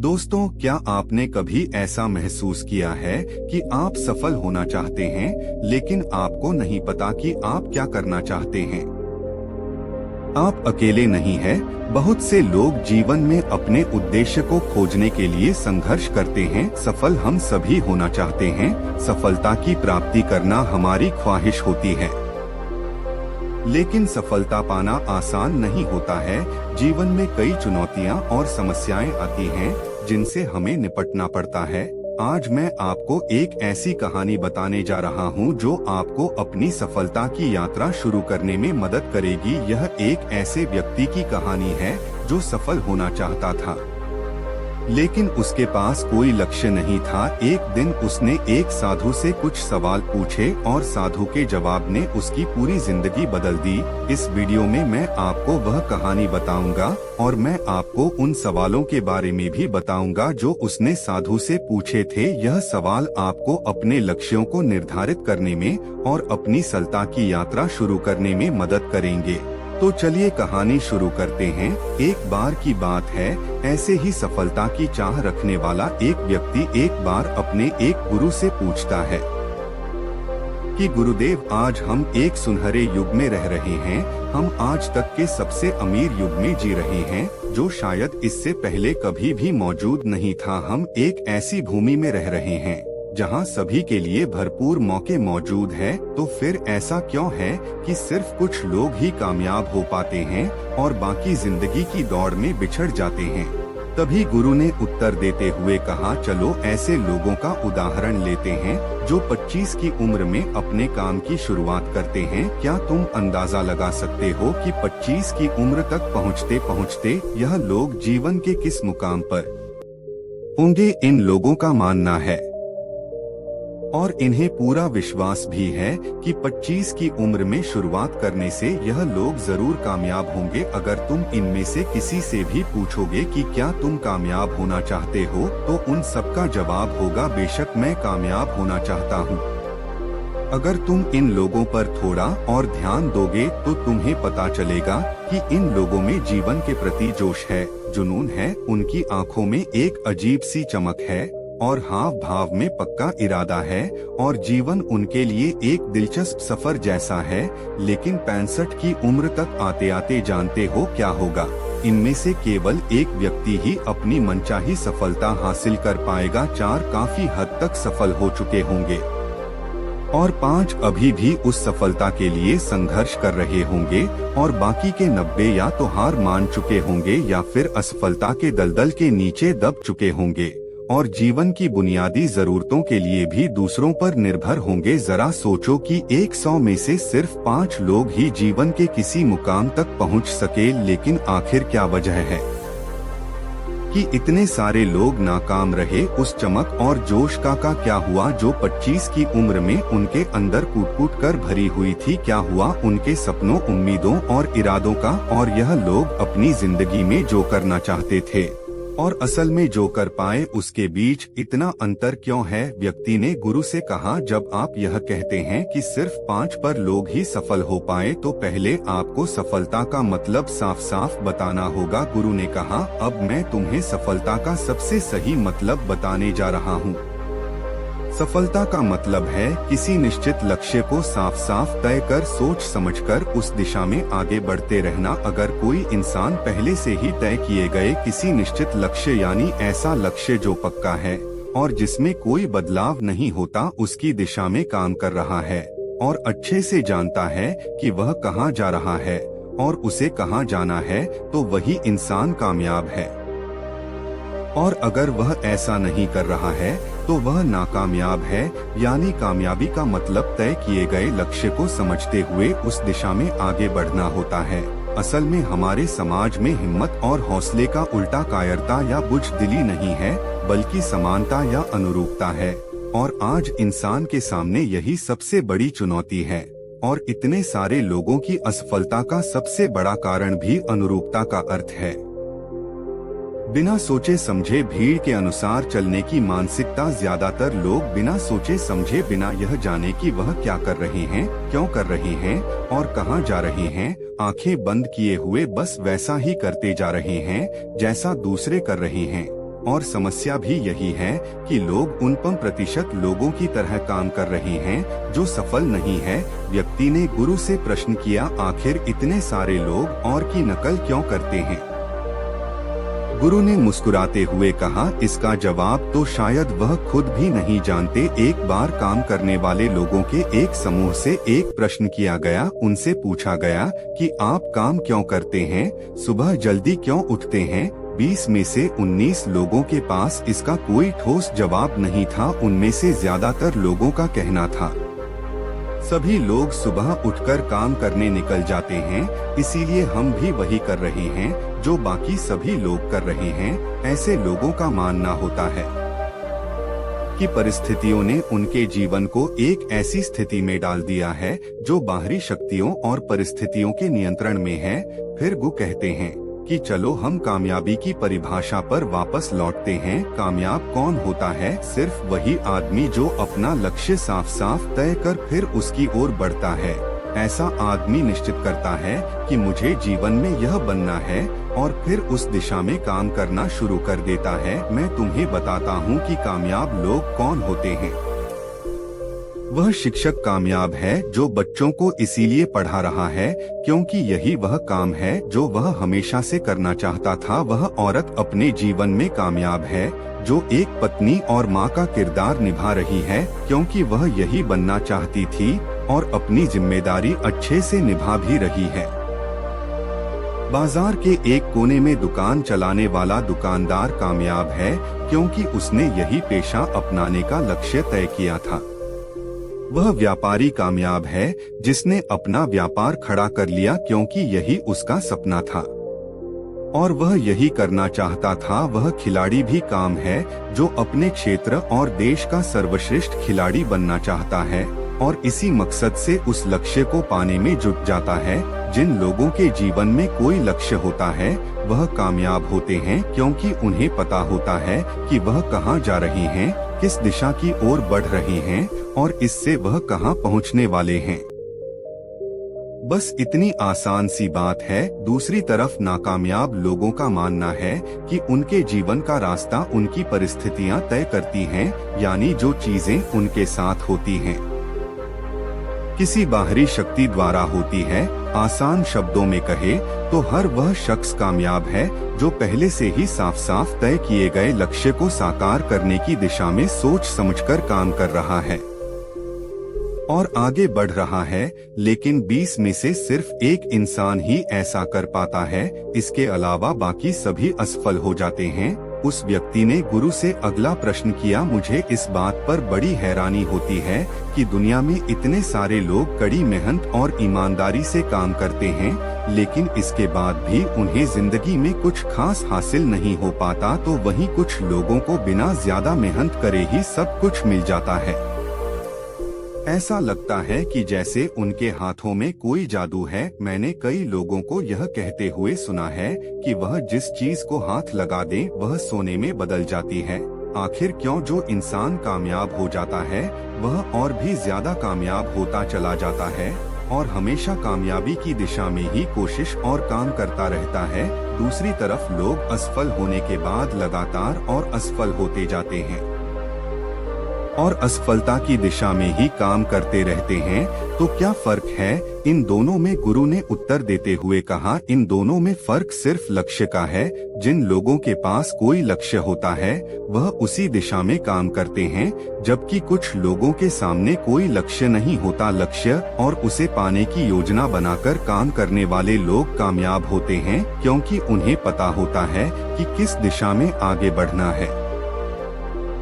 दोस्तों, क्या आपने कभी ऐसा महसूस किया है कि आप सफल होना चाहते हैं, लेकिन आपको नहीं पता कि आप क्या करना चाहते हैं? आप अकेले नहीं हैं। बहुत से लोग जीवन में अपने उद्देश्य को खोजने के लिए संघर्ष करते हैं। सफल हम सभी होना चाहते हैं। सफलता की प्राप्ति करना हमारी ख्वाहिश होती है, लेकिन सफलता पाना आसान नहीं होता है। जीवन में कई चुनौतियां और समस्याएं आती हैं, जिनसे हमें निपटना पड़ता है। आज मैं आपको एक ऐसी कहानी बताने जा रहा हूं, जो आपको अपनी सफलता की यात्रा शुरू करने में मदद करेगी। यह एक ऐसे व्यक्ति की कहानी है जो सफल होना चाहता था, लेकिन उसके पास कोई लक्ष्य नहीं था। एक दिन उसने एक साधु से कुछ सवाल पूछे और साधु के जवाब ने उसकी पूरी जिंदगी बदल दी। इस वीडियो में मैं आपको वह कहानी बताऊंगा और मैं आपको उन सवालों के बारे में भी बताऊंगा जो उसने साधु से पूछे थे। यह सवाल आपको अपने लक्ष्यों को निर्धारित करने में और अपनी सफलता की यात्रा शुरू करने में मदद करेंगे। तो चलिए कहानी शुरू करते हैं। एक बार की बात है, ऐसे ही सफलता की चाह रखने वाला एक व्यक्ति एक बार अपने एक गुरु से पूछता है कि गुरुदेव, आज हम एक सुनहरे युग में रह रहे हैं। हम आज तक के सबसे अमीर युग में जी रहे हैं, जो शायद इससे पहले कभी भी मौजूद नहीं था। हम एक ऐसी भूमि में रह रहे हैं जहां सभी के लिए भरपूर मौके मौजूद है। तो फिर ऐसा क्यों है कि सिर्फ कुछ लोग ही कामयाब हो पाते हैं और बाकी जिंदगी की दौड़ में बिछड़ जाते हैं? तभी गुरु ने उत्तर देते हुए कहा, चलो ऐसे लोगों का उदाहरण लेते हैं जो 25 की उम्र में अपने काम की शुरुआत करते हैं। क्या तुम अंदाजा लगा सकते हो कि 25 की उम्र तक पहुँचते पहुँचते यह लोग जीवन के किस मुकाम पर होंगे? इन लोगों का मानना है, और इन्हें पूरा विश्वास भी है कि 25 की उम्र में शुरुआत करने से यह लोग जरूर कामयाब होंगे। अगर तुम इनमें से किसी से भी पूछोगे कि क्या तुम कामयाब होना चाहते हो, तो उन सबका जवाब होगा, बेशक मैं कामयाब होना चाहता हूँ। अगर तुम इन लोगों पर थोड़ा और ध्यान दोगे तो तुम्हें पता चलेगा कि इन लोगों में जीवन के प्रति जोश है, जुनून है। उनकी आंखों में एक अजीब सी चमक है और हाव भाव में पक्का इरादा है, और जीवन उनके लिए एक दिलचस्प सफर जैसा है। लेकिन 65 की उम्र तक आते आते जानते हो क्या होगा? इनमें से केवल एक व्यक्ति ही अपनी मनचाही सफलता हासिल कर पाएगा। 4 काफी हद तक सफल हो चुके होंगे और 5 अभी भी उस सफलता के लिए संघर्ष कर रहे होंगे, और बाकी के 90 या तो हार मान चुके होंगे या फिर असफलता के दलदल के नीचे दब चुके होंगे और जीवन की बुनियादी जरूरतों के लिए भी दूसरों पर निर्भर होंगे। जरा सोचो कि 100 में से सिर्फ 5 लोग ही जीवन के किसी मुकाम तक पहुंच सके। लेकिन आखिर क्या वजह है कि इतने सारे लोग नाकाम रहे? उस चमक और जोश का क्या हुआ जो 25 की उम्र में उनके अंदर कूट कूट कर भरी हुई थी? क्या हुआ उनके सपनों, उम्मीदों और इरादों का? और यह लोग अपनी जिंदगी में जो करना चाहते थे और असल में जो कर पाए, उसके बीच इतना अंतर क्यों है? व्यक्ति ने गुरु से कहा, जब आप यह कहते हैं कि सिर्फ 5 पर लोग ही सफल हो पाए, तो पहले आपको सफलता का मतलब साफ साफ बताना होगा। गुरु ने कहा, अब मैं तुम्हें सफलता का सबसे सही मतलब बताने जा रहा हूँ। सफलता का मतलब है किसी निश्चित लक्ष्य को साफ साफ तय कर सोच समझकर उस दिशा में आगे बढ़ते रहना। अगर कोई इंसान पहले से ही तय किए गए किसी निश्चित लक्ष्य, यानी ऐसा लक्ष्य जो पक्का है और जिसमें कोई बदलाव नहीं होता, उसकी दिशा में काम कर रहा है और अच्छे से जानता है कि वह कहाँ जा रहा है और उसे कहाँ जाना है, तो वही इंसान कामयाब है। और अगर वह ऐसा नहीं कर रहा है तो वह नाकामयाब है। यानी कामयाबी का मतलब तय किए गए लक्ष्य को समझते हुए उस दिशा में आगे बढ़ना होता है। असल में हमारे समाज में हिम्मत और हौसले का उल्टा कायरता या बुजदिली नहीं है, बल्कि समानता या अनुरूपता है। और आज इंसान के सामने यही सबसे बड़ी चुनौती है, और इतने सारे लोगों की असफलता का सबसे बड़ा कारण भी अनुरूपता का अर्थ है। बिना सोचे समझे भीड़ के अनुसार चलने की मानसिकता। ज्यादातर लोग बिना सोचे समझे, बिना यह जाने कि वह क्या कर रहे हैं, क्यों कर रहे हैं और कहां जा रहे हैं, आंखें बंद किए हुए बस वैसा ही करते जा रहे हैं जैसा दूसरे कर रहे हैं। और समस्या भी यही है कि लोग उन 5% लोगों की तरह काम कर रहे हैं जो सफल नहीं है। व्यक्ति ने गुरु से प्रश्न किया, आखिर इतने सारे लोग और की नकल क्यों करते हैं? गुरु ने मुस्कुराते हुए कहा, इसका जवाब तो शायद वह खुद भी नहीं जानते। एक बार काम करने वाले लोगों के एक समूह से एक प्रश्न किया गया। उनसे पूछा गया कि आप काम क्यों करते हैं, सुबह जल्दी क्यों उठते हैं? 20 में से 19 लोगों के पास इसका कोई ठोस जवाब नहीं था। उनमें से ज्यादातर लोगों का कहना था, सभी लोग सुबह उठकर काम करने निकल जाते हैं, इसीलिए हम भी वही कर रहे हैं जो बाकी सभी लोग कर रहे हैं। ऐसे लोगों का मानना होता है कि परिस्थितियों ने उनके जीवन को एक ऐसी स्थिति में डाल दिया है जो बाहरी शक्तियों और परिस्थितियों के नियंत्रण में है। फिर वो कहते हैं कि चलो हम कामयाबी की परिभाषा पर वापस लौटते हैं। कामयाब कौन होता है? सिर्फ वही आदमी जो अपना लक्ष्य साफ साफ तय कर फिर उसकी ओर बढ़ता है। ऐसा आदमी निश्चित करता है कि मुझे जीवन में यह बनना है और फिर उस दिशा में काम करना शुरू कर देता है। मैं तुम्हें बताता हूँ कि कामयाब लोग कौन होते हैं। वह शिक्षक कामयाब है जो बच्चों को इसीलिए पढ़ा रहा है क्योंकि यही वह काम है जो वह हमेशा से करना चाहता था। वह औरत अपने जीवन में कामयाब है जो एक पत्नी और माँ का किरदार निभा रही है क्योंकि वह यही बनना चाहती थी और अपनी जिम्मेदारी अच्छे से निभा भी रही है। बाजार के एक कोने में दुकान चलाने वाला दुकानदार कामयाब है क्योंकि उसने यही पेशा अपनाने का लक्ष्य तय किया था। वह व्यापारी कामयाब है जिसने अपना व्यापार खड़ा कर लिया क्योंकि यही उसका सपना था और वह यही करना चाहता था। वह खिलाड़ी भी काम है जो अपने क्षेत्र और देश का सर्वश्रेष्ठ खिलाड़ी बनना चाहता है और इसी मकसद से उस लक्ष्य को पाने में जुट जाता है। जिन लोगों के जीवन में कोई लक्ष्य होता है वह कामयाब होते हैं क्योंकि उन्हें पता होता है कि वह कहाँ जा रहे हैं, किस दिशा की ओर बढ़ रहे हैं और इससे वह कहाँ पहुँचने वाले हैं। बस इतनी आसान सी बात है। दूसरी तरफ नाकामयाब लोगों का मानना है कि उनके जीवन का रास्ता उनकी परिस्थितियां तय करती हैं, यानी जो चीजें उनके साथ होती हैं किसी बाहरी शक्ति द्वारा होती है। आसान शब्दों में कहे तो हर वह शख्स कामयाब है जो पहले से ही साफ साफ तय किए गए लक्ष्य को साकार करने की दिशा में सोच समझकर काम कर रहा है और आगे बढ़ रहा है। लेकिन 20 में से सिर्फ एक इंसान ही ऐसा कर पाता है, इसके अलावा बाकी सभी असफल हो जाते हैं। उस व्यक्ति ने गुरु से अगला प्रश्न किया, मुझे इस बात पर बड़ी हैरानी होती है कि दुनिया में इतने सारे लोग कड़ी मेहनत और ईमानदारी से काम करते हैं लेकिन इसके बाद भी उन्हें जिंदगी में कुछ खास हासिल नहीं हो पाता, तो वहीं कुछ लोगों को बिना ज्यादा मेहनत करे ही सब कुछ मिल जाता है। ऐसा लगता है कि जैसे उनके हाथों में कोई जादू है। मैंने कई लोगों को यह कहते हुए सुना है कि वह जिस चीज को हाथ लगा दे वह सोने में बदल जाती है। आखिर क्यों जो इंसान कामयाब हो जाता है वह और भी ज्यादा कामयाब होता चला जाता है और हमेशा कामयाबी की दिशा में ही कोशिश और काम करता रहता है। दूसरी तरफ लोग असफल होने के बाद लगातार और असफल होते जाते हैं और असफलता की दिशा में ही काम करते रहते हैं। तो क्या फर्क है इन दोनों में? गुरु ने उत्तर देते हुए कहा, इन दोनों में फर्क सिर्फ लक्ष्य का है। जिन लोगों के पास कोई लक्ष्य होता है वह उसी दिशा में काम करते हैं, जबकि कुछ लोगों के सामने कोई लक्ष्य नहीं होता। लक्ष्य और उसे पाने की योजना बनाकर काम करने वाले लोग कामयाब होते हैं क्योंकि उन्हें पता होता है कि किस दिशा में आगे बढ़ना है।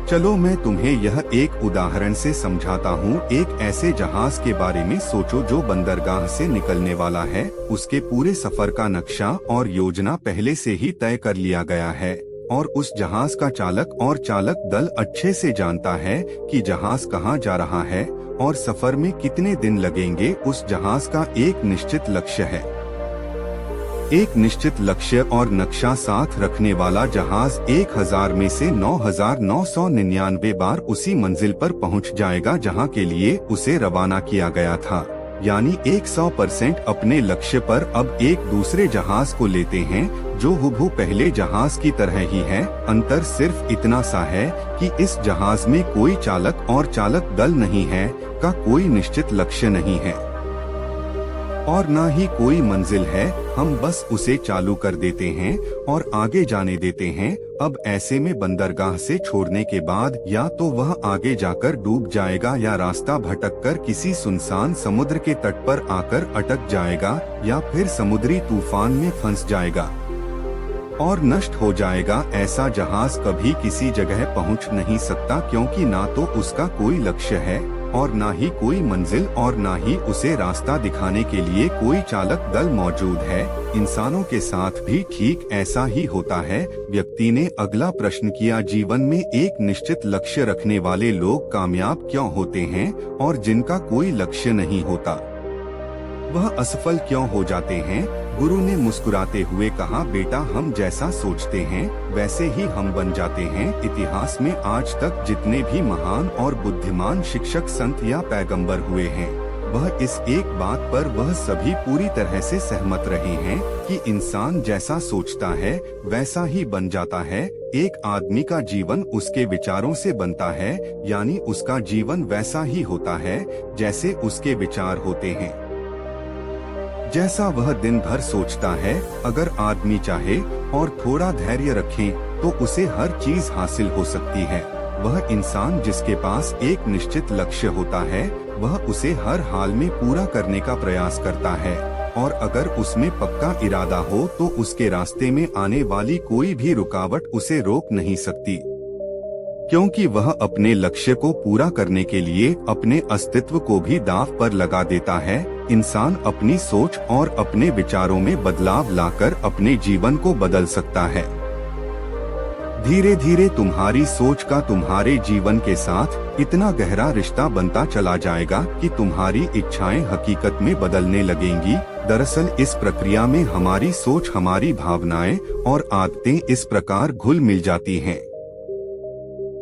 चलो मैं तुम्हें यह एक उदाहरण से समझाता हूँ। एक ऐसे जहाज के बारे में सोचो जो बंदरगाह से निकलने वाला है। उसके पूरे सफर का नक्शा और योजना पहले से ही तय कर लिया गया है और उस जहाज का चालक और चालक दल अच्छे से जानता है कि जहाज कहाँ जा रहा है और सफर में कितने दिन लगेंगे। उस जहाज का एक निश्चित लक्ष्य है। एक निश्चित लक्ष्य और नक्शा साथ रखने वाला जहाज 1000 में से 9999 बार उसी मंजिल पर पहुंच जाएगा जहां के लिए उसे रवाना किया गया था। यानी 100% अपने लक्ष्य पर अब एक दूसरे जहाज को लेते हैं जो हुबहू पहले जहाज की तरह ही है। अंतर सिर्फ इतना सा है कि इस जहाज में कोई चालक और चालक दल नहीं है, का कोई निश्चित लक्ष्य नहीं है और ना ही कोई मंजिल है। हम बस उसे चालू कर देते हैं और आगे जाने देते हैं। अब ऐसे में बंदरगाह से छोड़ने के बाद या तो वह आगे जाकर डूब जाएगा या रास्ता भटककर किसी सुनसान समुद्र के तट पर आकर अटक जाएगा या फिर समुद्री तूफान में फंस जाएगा और नष्ट हो जाएगा। ऐसा जहाज कभी किसी जगह पहुंच नहीं सकता, क्योंकि ना तो उसका कोई लक्ष्य है और ना ही कोई मंजिल और ना ही उसे रास्ता दिखाने के लिए कोई चालक दल मौजूद है। इंसानों के साथ भी ठीक ऐसा ही होता है। व्यक्ति ने अगला प्रश्न किया, जीवन में एक निश्चित लक्ष्य रखने वाले लोग कामयाब क्यों होते हैं और जिनका कोई लक्ष्य नहीं होता वह असफल क्यों हो जाते हैं? गुरु ने मुस्कुराते हुए कहा, बेटा, हम जैसा सोचते हैं वैसे ही हम बन जाते हैं। इतिहास में आज तक जितने भी महान और बुद्धिमान शिक्षक, संत या पैगंबर हुए हैं, वह इस एक बात पर वह सभी पूरी तरह से सहमत रहे हैं कि इंसान जैसा सोचता है वैसा ही बन जाता है। एक आदमी का जीवन उसके विचारों से बनता है, यानी उसका जीवन वैसा ही होता है जैसे उसके विचार होते हैं, जैसा वह दिन भर सोचता है। अगर आदमी चाहे और थोड़ा धैर्य रखे तो उसे हर चीज हासिल हो सकती है। वह इंसान जिसके पास एक निश्चित लक्ष्य होता है वह उसे हर हाल में पूरा करने का प्रयास करता है और अगर उसमें पक्का इरादा हो तो उसके रास्ते में आने वाली कोई भी रुकावट उसे रोक नहीं सकती, क्योंकि वह अपने लक्ष्य को पूरा करने के लिए अपने अस्तित्व को भी दांव पर लगा देता है। इंसान अपनी सोच और अपने विचारों में बदलाव लाकर अपने जीवन को बदल सकता है। धीरे धीरे तुम्हारी सोच का तुम्हारे जीवन के साथ इतना गहरा रिश्ता बनता चला जाएगा कि तुम्हारी इच्छाएं हकीकत में बदलने लगेंगी। दरअसल इस प्रक्रिया में हमारी सोच, हमारी भावनाएं और आदतें इस प्रकार घुल मिल जाती हैं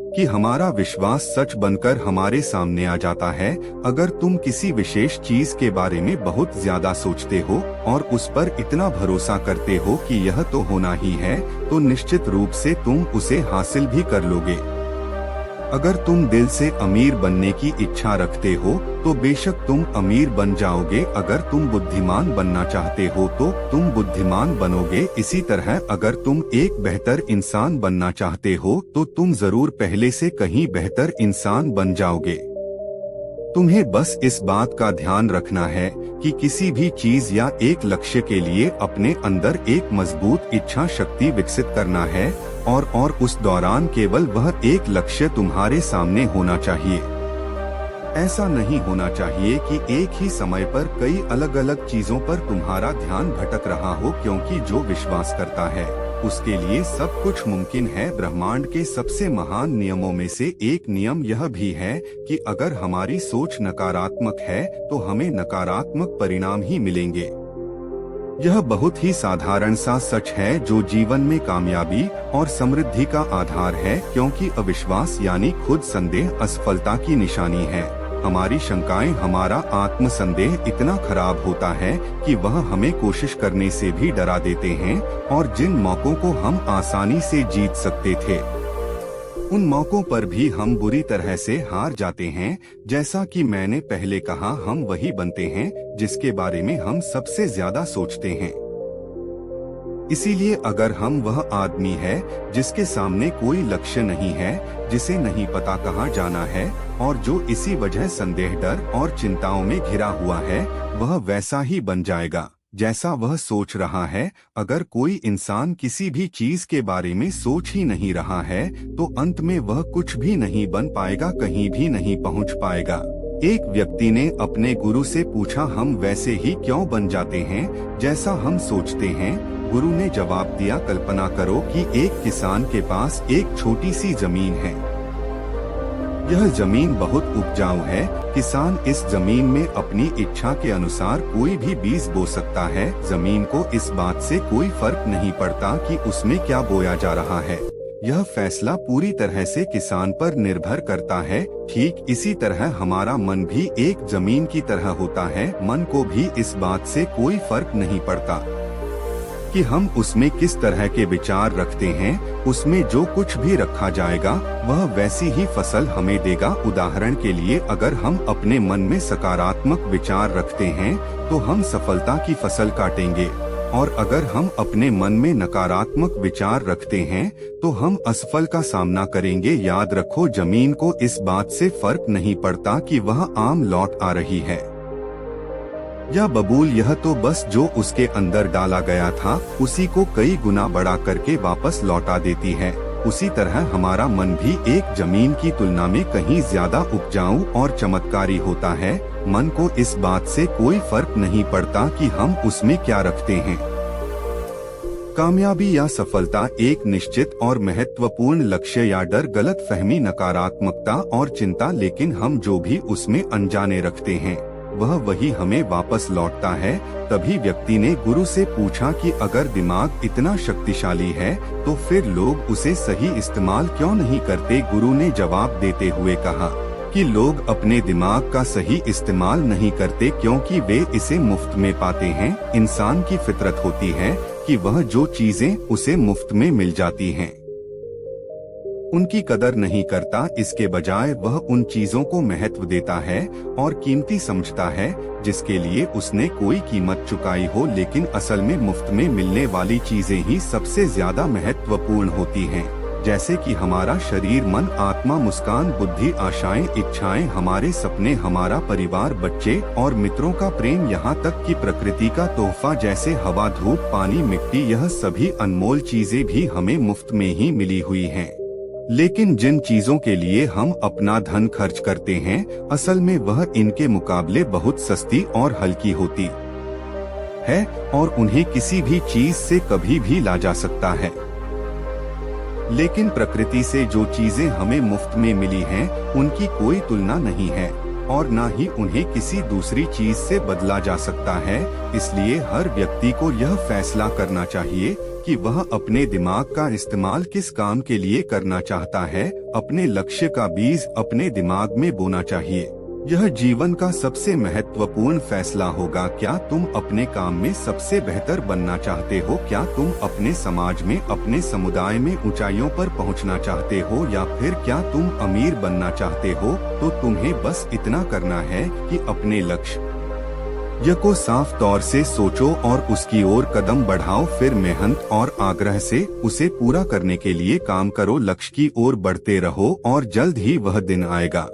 कि हमारा विश्वास सच बनकर हमारे सामने आ जाता है। अगर तुम किसी विशेष चीज के बारे में बहुत ज्यादा सोचते हो और उस पर इतना भरोसा करते हो कि यह तो होना ही है, तो निश्चित रूप से तुम उसे हासिल भी कर लोगे। अगर तुम दिल से अमीर बनने की इच्छा रखते हो तो बेशक तुम अमीर बन जाओगे। अगर तुम बुद्धिमान बनना चाहते हो तो तुम बुद्धिमान बनोगे। इसी तरह अगर तुम एक बेहतर इंसान बनना चाहते हो तो तुम जरूर पहले से कहीं बेहतर इंसान बन जाओगे। तुम्हें बस इस बात का ध्यान रखना है कि किसी भी चीज या एक लक्ष्य के लिए अपने अंदर एक मजबूत इच्छा शक्ति विकसित करना है और उस दौरान केवल वह एक लक्ष्य तुम्हारे सामने होना चाहिए। ऐसा नहीं होना चाहिए कि एक ही समय पर कई अलग अलग चीजों पर तुम्हारा ध्यान भटक रहा हो, क्योंकि जो विश्वास करता है उसके लिए सब कुछ मुमकिन है। ब्रह्मांड के सबसे महान नियमों में से एक नियम यह भी है कि अगर हमारी सोच नकारात्मक है तो हमें नकारात्मक परिणाम ही मिलेंगे। यह बहुत ही साधारण सा सच है जो जीवन में कामयाबी और समृद्धि का आधार है, क्योंकि अविश्वास यानी खुद संदेह असफलता की निशानी है। हमारी शंकाएं, हमारा आत्मसंदेह इतना खराब होता है कि वह हमें कोशिश करने से भी डरा देते हैं और जिन मौकों को हम आसानी से जीत सकते थे उन मौकों पर भी हम बुरी तरह से हार जाते हैं। जैसा कि मैंने पहले कहा, हम वही बनते हैं जिसके बारे में हम सबसे ज्यादा सोचते हैं। इसीलिए अगर हम वह आदमी है जिसके सामने कोई लक्ष्य नहीं है, जिसे नहीं पता कहाँ जाना है और जो इसी वजह संदेह, डर और चिंताओं में घिरा हुआ है, वह वैसा ही बन जाएगा जैसा वह सोच रहा है। अगर कोई इंसान किसी भी चीज के बारे में सोच ही नहीं रहा है तो अंत में वह कुछ भी नहीं बन पाएगा, कहीं भी नहीं पहुंच पाएगा। एक व्यक्ति ने अपने गुरु से पूछा, हम वैसे ही क्यों बन जाते हैं जैसा हम सोचते हैं? गुरु ने जवाब दिया, कल्पना करो कि एक किसान के पास एक छोटी सी जमीन है। यह जमीन बहुत उपजाऊ है। किसान इस जमीन में अपनी इच्छा के अनुसार कोई भी बीज बो सकता है। जमीन को इस बात से कोई फर्क नहीं पड़ता कि उसमें क्या बोया जा रहा है। यह फैसला पूरी तरह से किसान पर निर्भर करता है। ठीक इसी तरह हमारा मन भी एक जमीन की तरह होता है। मन को भी इस बात से कोई फर्क नहीं पड़ता कि हम उसमें किस तरह के विचार रखते हैं, उसमें जो कुछ भी रखा जाएगा वह वैसी ही फसल हमें देगा। उदाहरण के लिए, अगर हम अपने मन में सकारात्मक विचार रखते हैं तो हम सफलता की फसल काटेंगे, और अगर हम अपने मन में नकारात्मक विचार रखते हैं तो हम असफल का सामना करेंगे। याद रखो, जमीन को इस बात से फर्क नहीं पड़ता कि वह आम लौट आ रही है या बबूल, यह तो बस जो उसके अंदर डाला गया था उसी को कई गुना बड़ा करके वापस लौटा देती है। उसी तरह हमारा मन भी एक जमीन की तुलना में कहीं ज्यादा उपजाऊ और चमत्कारी होता है। मन को इस बात से कोई फर्क नहीं पड़ता कि हम उसमें क्या रखते हैं। कामयाबी या सफलता एक निश्चित और महत्वपूर्ण लक्ष्य या डर, गलत फहमी, नकारात्मकता और चिंता, लेकिन हम जो भी उसमें अनजाने रखते हैं वह वही हमें वापस लौटता है। तभी व्यक्ति ने गुरु से पूछा कि अगर दिमाग इतना शक्तिशाली है तो फिर लोग उसे सही इस्तेमाल क्यों नहीं करते। गुरु ने जवाब देते हुए कहा कि लोग अपने दिमाग का सही इस्तेमाल नहीं करते क्योंकि वे इसे मुफ्त में पाते हैं। इंसान की फितरत होती है कि वह जो चीजें उसे मुफ्त में मिल जाती हैं उनकी कदर नहीं करता। इसके बजाय वह उन चीजों को महत्व देता है और कीमती समझता है जिसके लिए उसने कोई कीमत चुकाई हो। लेकिन असल में मुफ्त में मिलने वाली चीजें ही सबसे ज्यादा महत्वपूर्ण होती हैं, जैसे कि हमारा शरीर, मन, आत्मा, मुस्कान, बुद्धि, आशाएं, इच्छाएं, हमारे सपने, हमारा परिवार, बच्चे और मित्रों का प्रेम, यहाँ तक कि प्रकृति का तोहफा जैसे हवा, धूप, पानी, मिट्टी, यह सभी अनमोल चीजें भी हमें मुफ्त में ही मिली हुई हैं। लेकिन जिन चीजों के लिए हम अपना धन खर्च करते हैं असल में वह इनके मुकाबले बहुत सस्ती और हल्की होती है और उन्हें किसी भी चीज से कभी भी ला जा सकता है। लेकिन प्रकृति से जो चीजें हमें मुफ्त में मिली हैं उनकी कोई तुलना नहीं है और न ही उन्हें किसी दूसरी चीज से बदला जा सकता है। इसलिए हर व्यक्ति को यह फैसला करना चाहिए कि वह अपने दिमाग का इस्तेमाल किस काम के लिए करना चाहता है। अपने लक्ष्य का बीज अपने दिमाग में बोना चाहिए। यह जीवन का सबसे महत्वपूर्ण फैसला होगा। क्या तुम अपने काम में सबसे बेहतर बनना चाहते हो? क्या तुम अपने समाज में, अपने समुदाय में ऊंचाइयों पर पहुंचना चाहते हो, या फिर क्या तुम अमीर बनना चाहते हो? तो तुम्हें बस इतना करना है कि अपने लक्ष्य को साफ तौर से सोचो और उसकी ओर कदम बढ़ाओ। फिर मेहनत और आग्रह से उसे पूरा करने के लिए काम करो। लक्ष्य की ओर बढ़ते रहो और जल्द ही वह दिन आएगा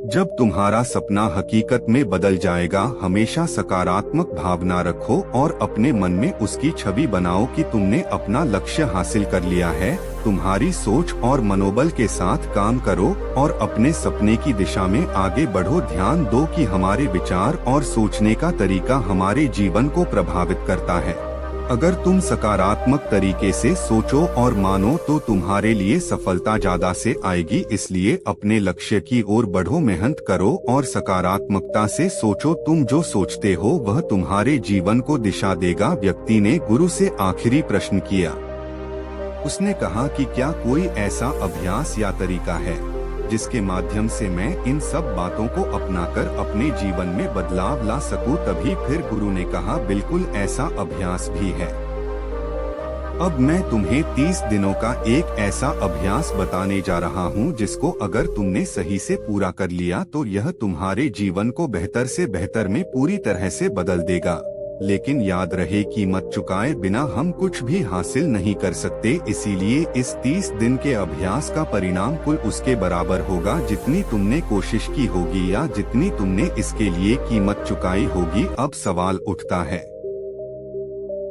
जब तुम्हारा सपना हकीकत में बदल जाएगा। हमेशा सकारात्मक भावना रखो और अपने मन में उसकी छवि बनाओ कि तुमने अपना लक्ष्य हासिल कर लिया है। तुम्हारी सोच और मनोबल के साथ काम करो और अपने सपने की दिशा में आगे बढ़ो। ध्यान दो कि हमारे विचार और सोचने का तरीका हमारे जीवन को प्रभावित करता है। अगर तुम सकारात्मक तरीके से सोचो और मानो तो तुम्हारे लिए सफलता ज्यादा से आएगी। इसलिए अपने लक्ष्य की ओर बढ़ो, मेहनत करो और सकारात्मकता से सोचो। तुम जो सोचते हो वह तुम्हारे जीवन को दिशा देगा। व्यक्ति ने गुरु से आखिरी प्रश्न किया। उसने कहा कि क्या कोई ऐसा अभ्यास या तरीका है जिसके माध्यम से मैं इन सब बातों को अपनाकर अपने जीवन में बदलाव ला सकूं? तभी फिर गुरु ने कहा, बिल्कुल ऐसा अभ्यास भी है। अब मैं तुम्हें 30 दिनों का एक ऐसा अभ्यास बताने जा रहा हूं जिसको अगर तुमने सही से पूरा कर लिया तो यह तुम्हारे जीवन को बेहतर से बेहतर में पूरी तरह से बदल देगा। लेकिन याद रहे, कीमत चुकाए बिना हम कुछ भी हासिल नहीं कर सकते। इसीलिए इस 30 दिन के अभ्यास का परिणाम कुल उसके बराबर होगा जितनी तुमने कोशिश की होगी या जितनी तुमने इसके लिए कीमत चुकाई होगी। अब सवाल उठता है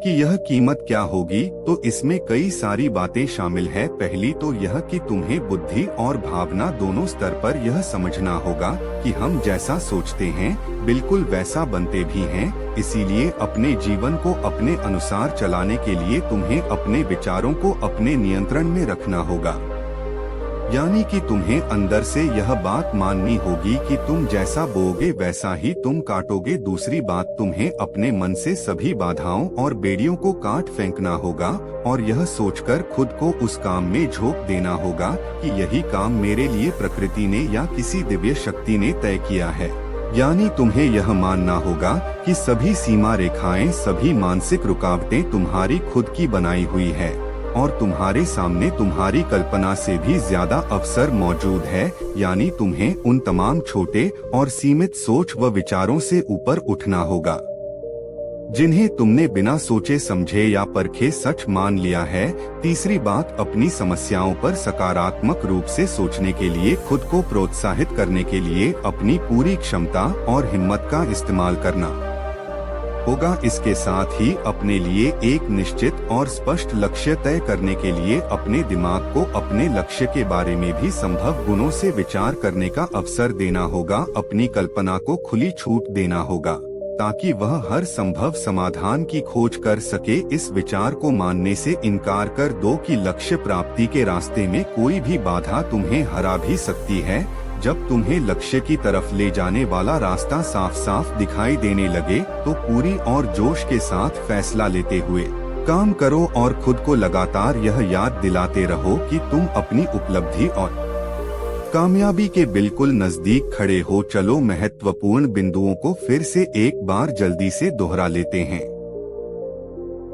कि यह कीमत क्या होगी? तो इसमें कई सारी बातें शामिल है। पहली तो यह कि तुम्हें बुद्धि और भावना दोनों स्तर पर यह समझना होगा कि हम जैसा सोचते हैं बिल्कुल वैसा बनते भी हैं। इसीलिए अपने जीवन को अपने अनुसार चलाने के लिए तुम्हें अपने विचारों को अपने नियंत्रण में रखना होगा। यानी कि तुम्हें अंदर से यह बात माननी होगी कि तुम जैसा बोओगे वैसा ही तुम काटोगे। दूसरी बात, तुम्हें अपने मन से सभी बाधाओं और बेड़ियों को काट फेंकना होगा और यह सोचकर खुद को उस काम में झोंक देना होगा कि यही काम मेरे लिए प्रकृति ने या किसी दिव्य शक्ति ने तय किया है। यानी तुम्हें यह मानना होगा कि सभी सीमा रेखाएं, सभी मानसिक रुकावटें तुम्हारी खुद की बनाई हुई है और तुम्हारे सामने तुम्हारी कल्पना से भी ज्यादा अवसर मौजूद है। यानी तुम्हें उन तमाम छोटे और सीमित सोच व विचारों से ऊपर उठना होगा जिन्हें तुमने बिना सोचे समझे या परखे सच मान लिया है। तीसरी बात, अपनी समस्याओं पर सकारात्मक रूप से सोचने के लिए खुद को प्रोत्साहित करने के लिए अपनी पूरी क्षमता और हिम्मत का इस्तेमाल करना होगा। इसके साथ ही अपने लिए एक निश्चित और स्पष्ट लक्ष्य तय करने के लिए अपने दिमाग को अपने लक्ष्य के बारे में भी संभव गुणों से विचार करने का अवसर देना होगा। अपनी कल्पना को खुली छूट देना होगा ताकि वह हर संभव समाधान की खोज कर सके। इस विचार को मानने से इनकार कर दो कि लक्ष्य प्राप्ति के रास्ते में कोई भी बाधा तुम्हें हरा भी सकती है। जब तुम्हें लक्ष्य की तरफ ले जाने वाला रास्ता साफ साफ दिखाई देने लगे तो पूरी और जोश के साथ फैसला लेते हुए काम करो और खुद को लगातार यह याद दिलाते रहो कि तुम अपनी उपलब्धि और कामयाबी के बिल्कुल नजदीक खड़े हो। चलो महत्वपूर्ण बिंदुओं को फिर से एक बार जल्दी से दोहरा लेते हैं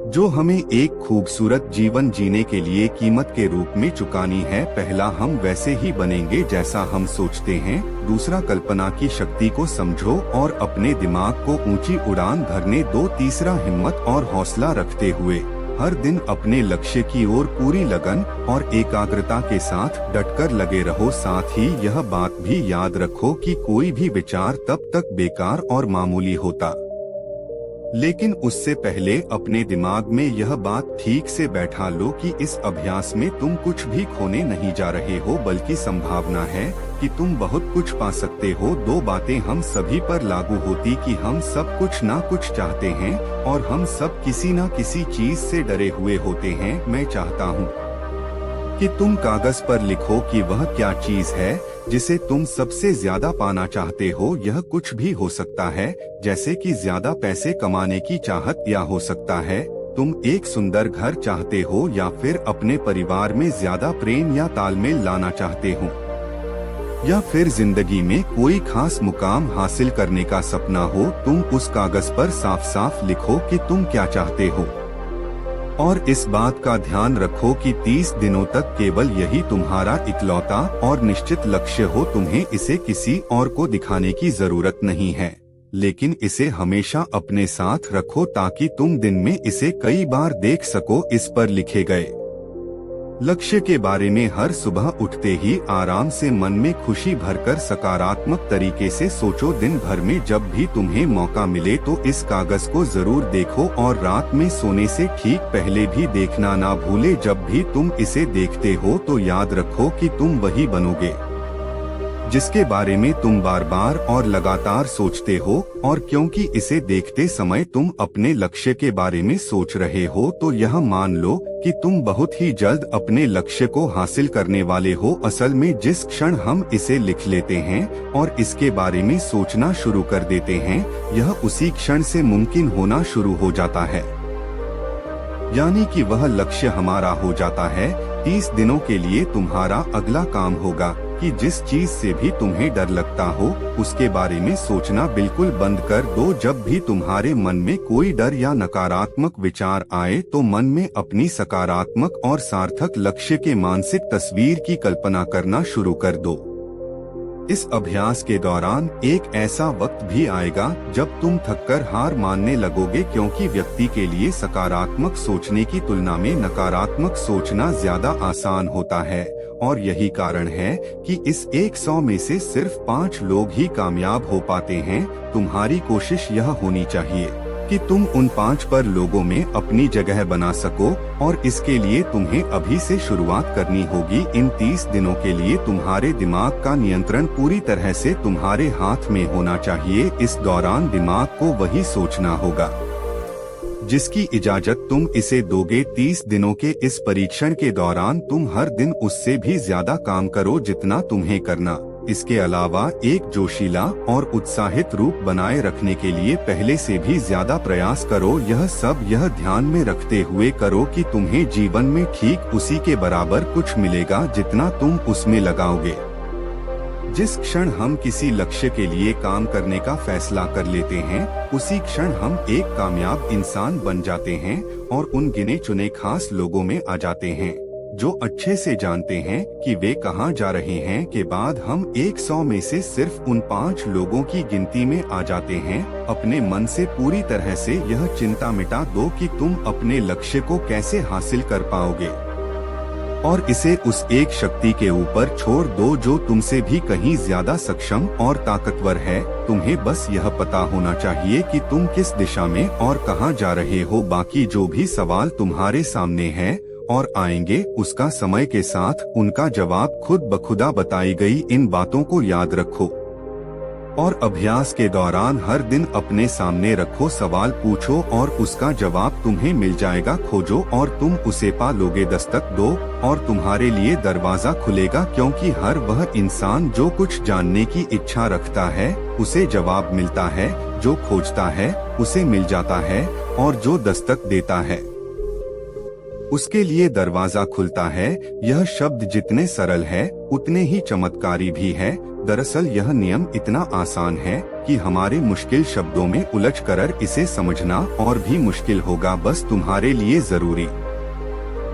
जो हमें एक खूबसूरत जीवन जीने के लिए कीमत के रूप में चुकानी है। पहला, हम वैसे ही बनेंगे जैसा हम सोचते हैं। दूसरा, कल्पना की शक्ति को समझो और अपने दिमाग को ऊंची उड़ान भरने दो। तीसरा, हिम्मत और हौसला रखते हुए हर दिन अपने लक्ष्य की ओर पूरी लगन और एकाग्रता के साथ डटकर लगे रहो। साथ ही यह बात भी याद रखो कि कोई भी विचार तब तक बेकार और मामूली होता, लेकिन उससे पहले अपने दिमाग में यह बात ठीक से बैठा लो कि इस अभ्यास में तुम कुछ भी खोने नहीं जा रहे हो, बल्कि संभावना है कि तुम बहुत कुछ पा सकते हो। दो बातें हम सभी पर लागू होती कि हम सब कुछ ना कुछ चाहते हैं और हम सब किसी न किसी चीज से डरे हुए होते हैं। मैं चाहता हूँ कि तुम कागज पर लिखो कि वह क्या चीज है जिसे तुम सबसे ज्यादा पाना चाहते हो। यह कुछ भी हो सकता है, जैसे कि ज्यादा पैसे कमाने की चाहत, या हो सकता है तुम एक सुंदर घर चाहते हो, या फिर अपने परिवार में ज्यादा प्रेम या तालमेल लाना चाहते हो, या फिर जिंदगी में कोई खास मुकाम हासिल करने का सपना हो। तुम उस कागज पर साफ साफ लिखो कि तुम क्या चाहते हो और इस बात का ध्यान रखो कि 30 दिनों तक केवल यही तुम्हारा इकलौता और निश्चित लक्ष्य हो। तुम्हें इसे किसी और को दिखाने की जरूरत नहीं है, लेकिन इसे हमेशा अपने साथ रखो ताकि तुम दिन में इसे कई बार देख सको। इस पर लिखे गए लक्ष्य के बारे में हर सुबह उठते ही आराम से मन में खुशी भरकर सकारात्मक तरीके से सोचो। दिन भर में जब भी तुम्हें मौका मिले तो इस कागज को जरूर देखो और रात में सोने से ठीक पहले भी देखना ना भूले। जब भी तुम इसे देखते हो तो याद रखो कि तुम वही बनोगे जिसके बारे में तुम बार बार और लगातार सोचते हो। और क्योंकि इसे देखते समय तुम अपने लक्ष्य के बारे में सोच रहे हो, तो यह मान लो कि तुम बहुत ही जल्द अपने लक्ष्य को हासिल करने वाले हो। असल में जिस क्षण हम इसे लिख लेते हैं और इसके बारे में सोचना शुरू कर देते हैं, यह उसी क्षण से मुमकिन होना शुरू हो जाता है, यानी कि वह लक्ष्य हमारा हो जाता है। 30 दिनों के लिए तुम्हारा अगला काम होगा कि जिस चीज से भी तुम्हें डर लगता हो उसके बारे में सोचना बिल्कुल बंद कर दो। जब भी तुम्हारे मन में कोई डर या नकारात्मक विचार आए तो मन में अपनी सकारात्मक और सार्थक लक्ष्य के मानसिक तस्वीर की कल्पना करना शुरू कर दो। इस अभ्यास के दौरान एक ऐसा वक्त भी आएगा जब तुम थककर हार मानने लगोगे, क्योंकि व्यक्ति के लिए सकारात्मक सोचने की तुलना में नकारात्मक सोचना ज्यादा आसान होता है। और यही कारण है कि इस 100 में से सिर्फ 5 लोग ही कामयाब हो पाते हैं। तुम्हारी कोशिश यह होनी चाहिए कि तुम उन 5 पर लोगों में अपनी जगह बना सको, और इसके लिए तुम्हें अभी से शुरुआत करनी होगी। इन 30 दिनों के लिए तुम्हारे दिमाग का नियंत्रण पूरी तरह से तुम्हारे हाथ में होना चाहिए। इस दौरान दिमाग को वही सोचना होगा जिसकी इजाजत तुम इसे दोगे। 30 दिनों के इस परीक्षण के दौरान तुम हर दिन उससे भी ज्यादा काम करो जितना तुम्हें करना। इसके अलावा एक जोशीला और उत्साहित रूप बनाए रखने के लिए पहले से भी ज्यादा प्रयास करो। यह ध्यान में रखते हुए करो कि तुम्हें जीवन में ठीक उसी के बराबर कुछ मिलेगा जितना तुम उसमें लगाओगे। जिस क्षण हम किसी लक्ष्य के लिए काम करने का फैसला कर लेते हैं, उसी क्षण हम एक कामयाब इंसान बन जाते हैं और उन गिने चुने खास लोगों में आ जाते हैं जो अच्छे से जानते हैं कि वे कहाँ जा रहे हैं। के बाद हम 100 में से सिर्फ उन 5 लोगों की गिनती में आ जाते हैं। अपने मन से पूरी तरह से यह चिंता मिटा दो कि तुम अपने लक्ष्य को कैसे हासिल कर पाओगे और इसे उस एक शक्ति के ऊपर छोड़ दो जो तुमसे भी कहीं ज्यादा सक्षम और ताकतवर है। तुम्हें बस यह पता होना चाहिए कि तुम किस दिशा में और कहाँ जा रहे हो। बाकी जो भी सवाल तुम्हारे सामने हैं और आएंगे, उसका समय के साथ उनका जवाब खुद ब खुदा बताई गई इन बातों को याद रखो और अभ्यास के दौरान हर दिन अपने सामने रखो। सवाल पूछो और उसका जवाब तुम्हें मिल जाएगा। खोजो और तुम उसे पा लोगे। दस्तक दो और तुम्हारे लिए दरवाजा खुलेगा, क्योंकि हर वह इंसान जो कुछ जानने की इच्छा रखता है उसे जवाब मिलता है, जो खोजता है उसे मिल जाता है और जो दस्तक देता है उसके लिए दरवाजा खुलता है। यह शब्द जितने सरल है उतने ही चमत्कारी भी है। दरअसल यह नियम इतना आसान है कि हमारे मुश्किल शब्दों में उलझकर इसे समझना और भी मुश्किल होगा। बस तुम्हारे लिए जरूरी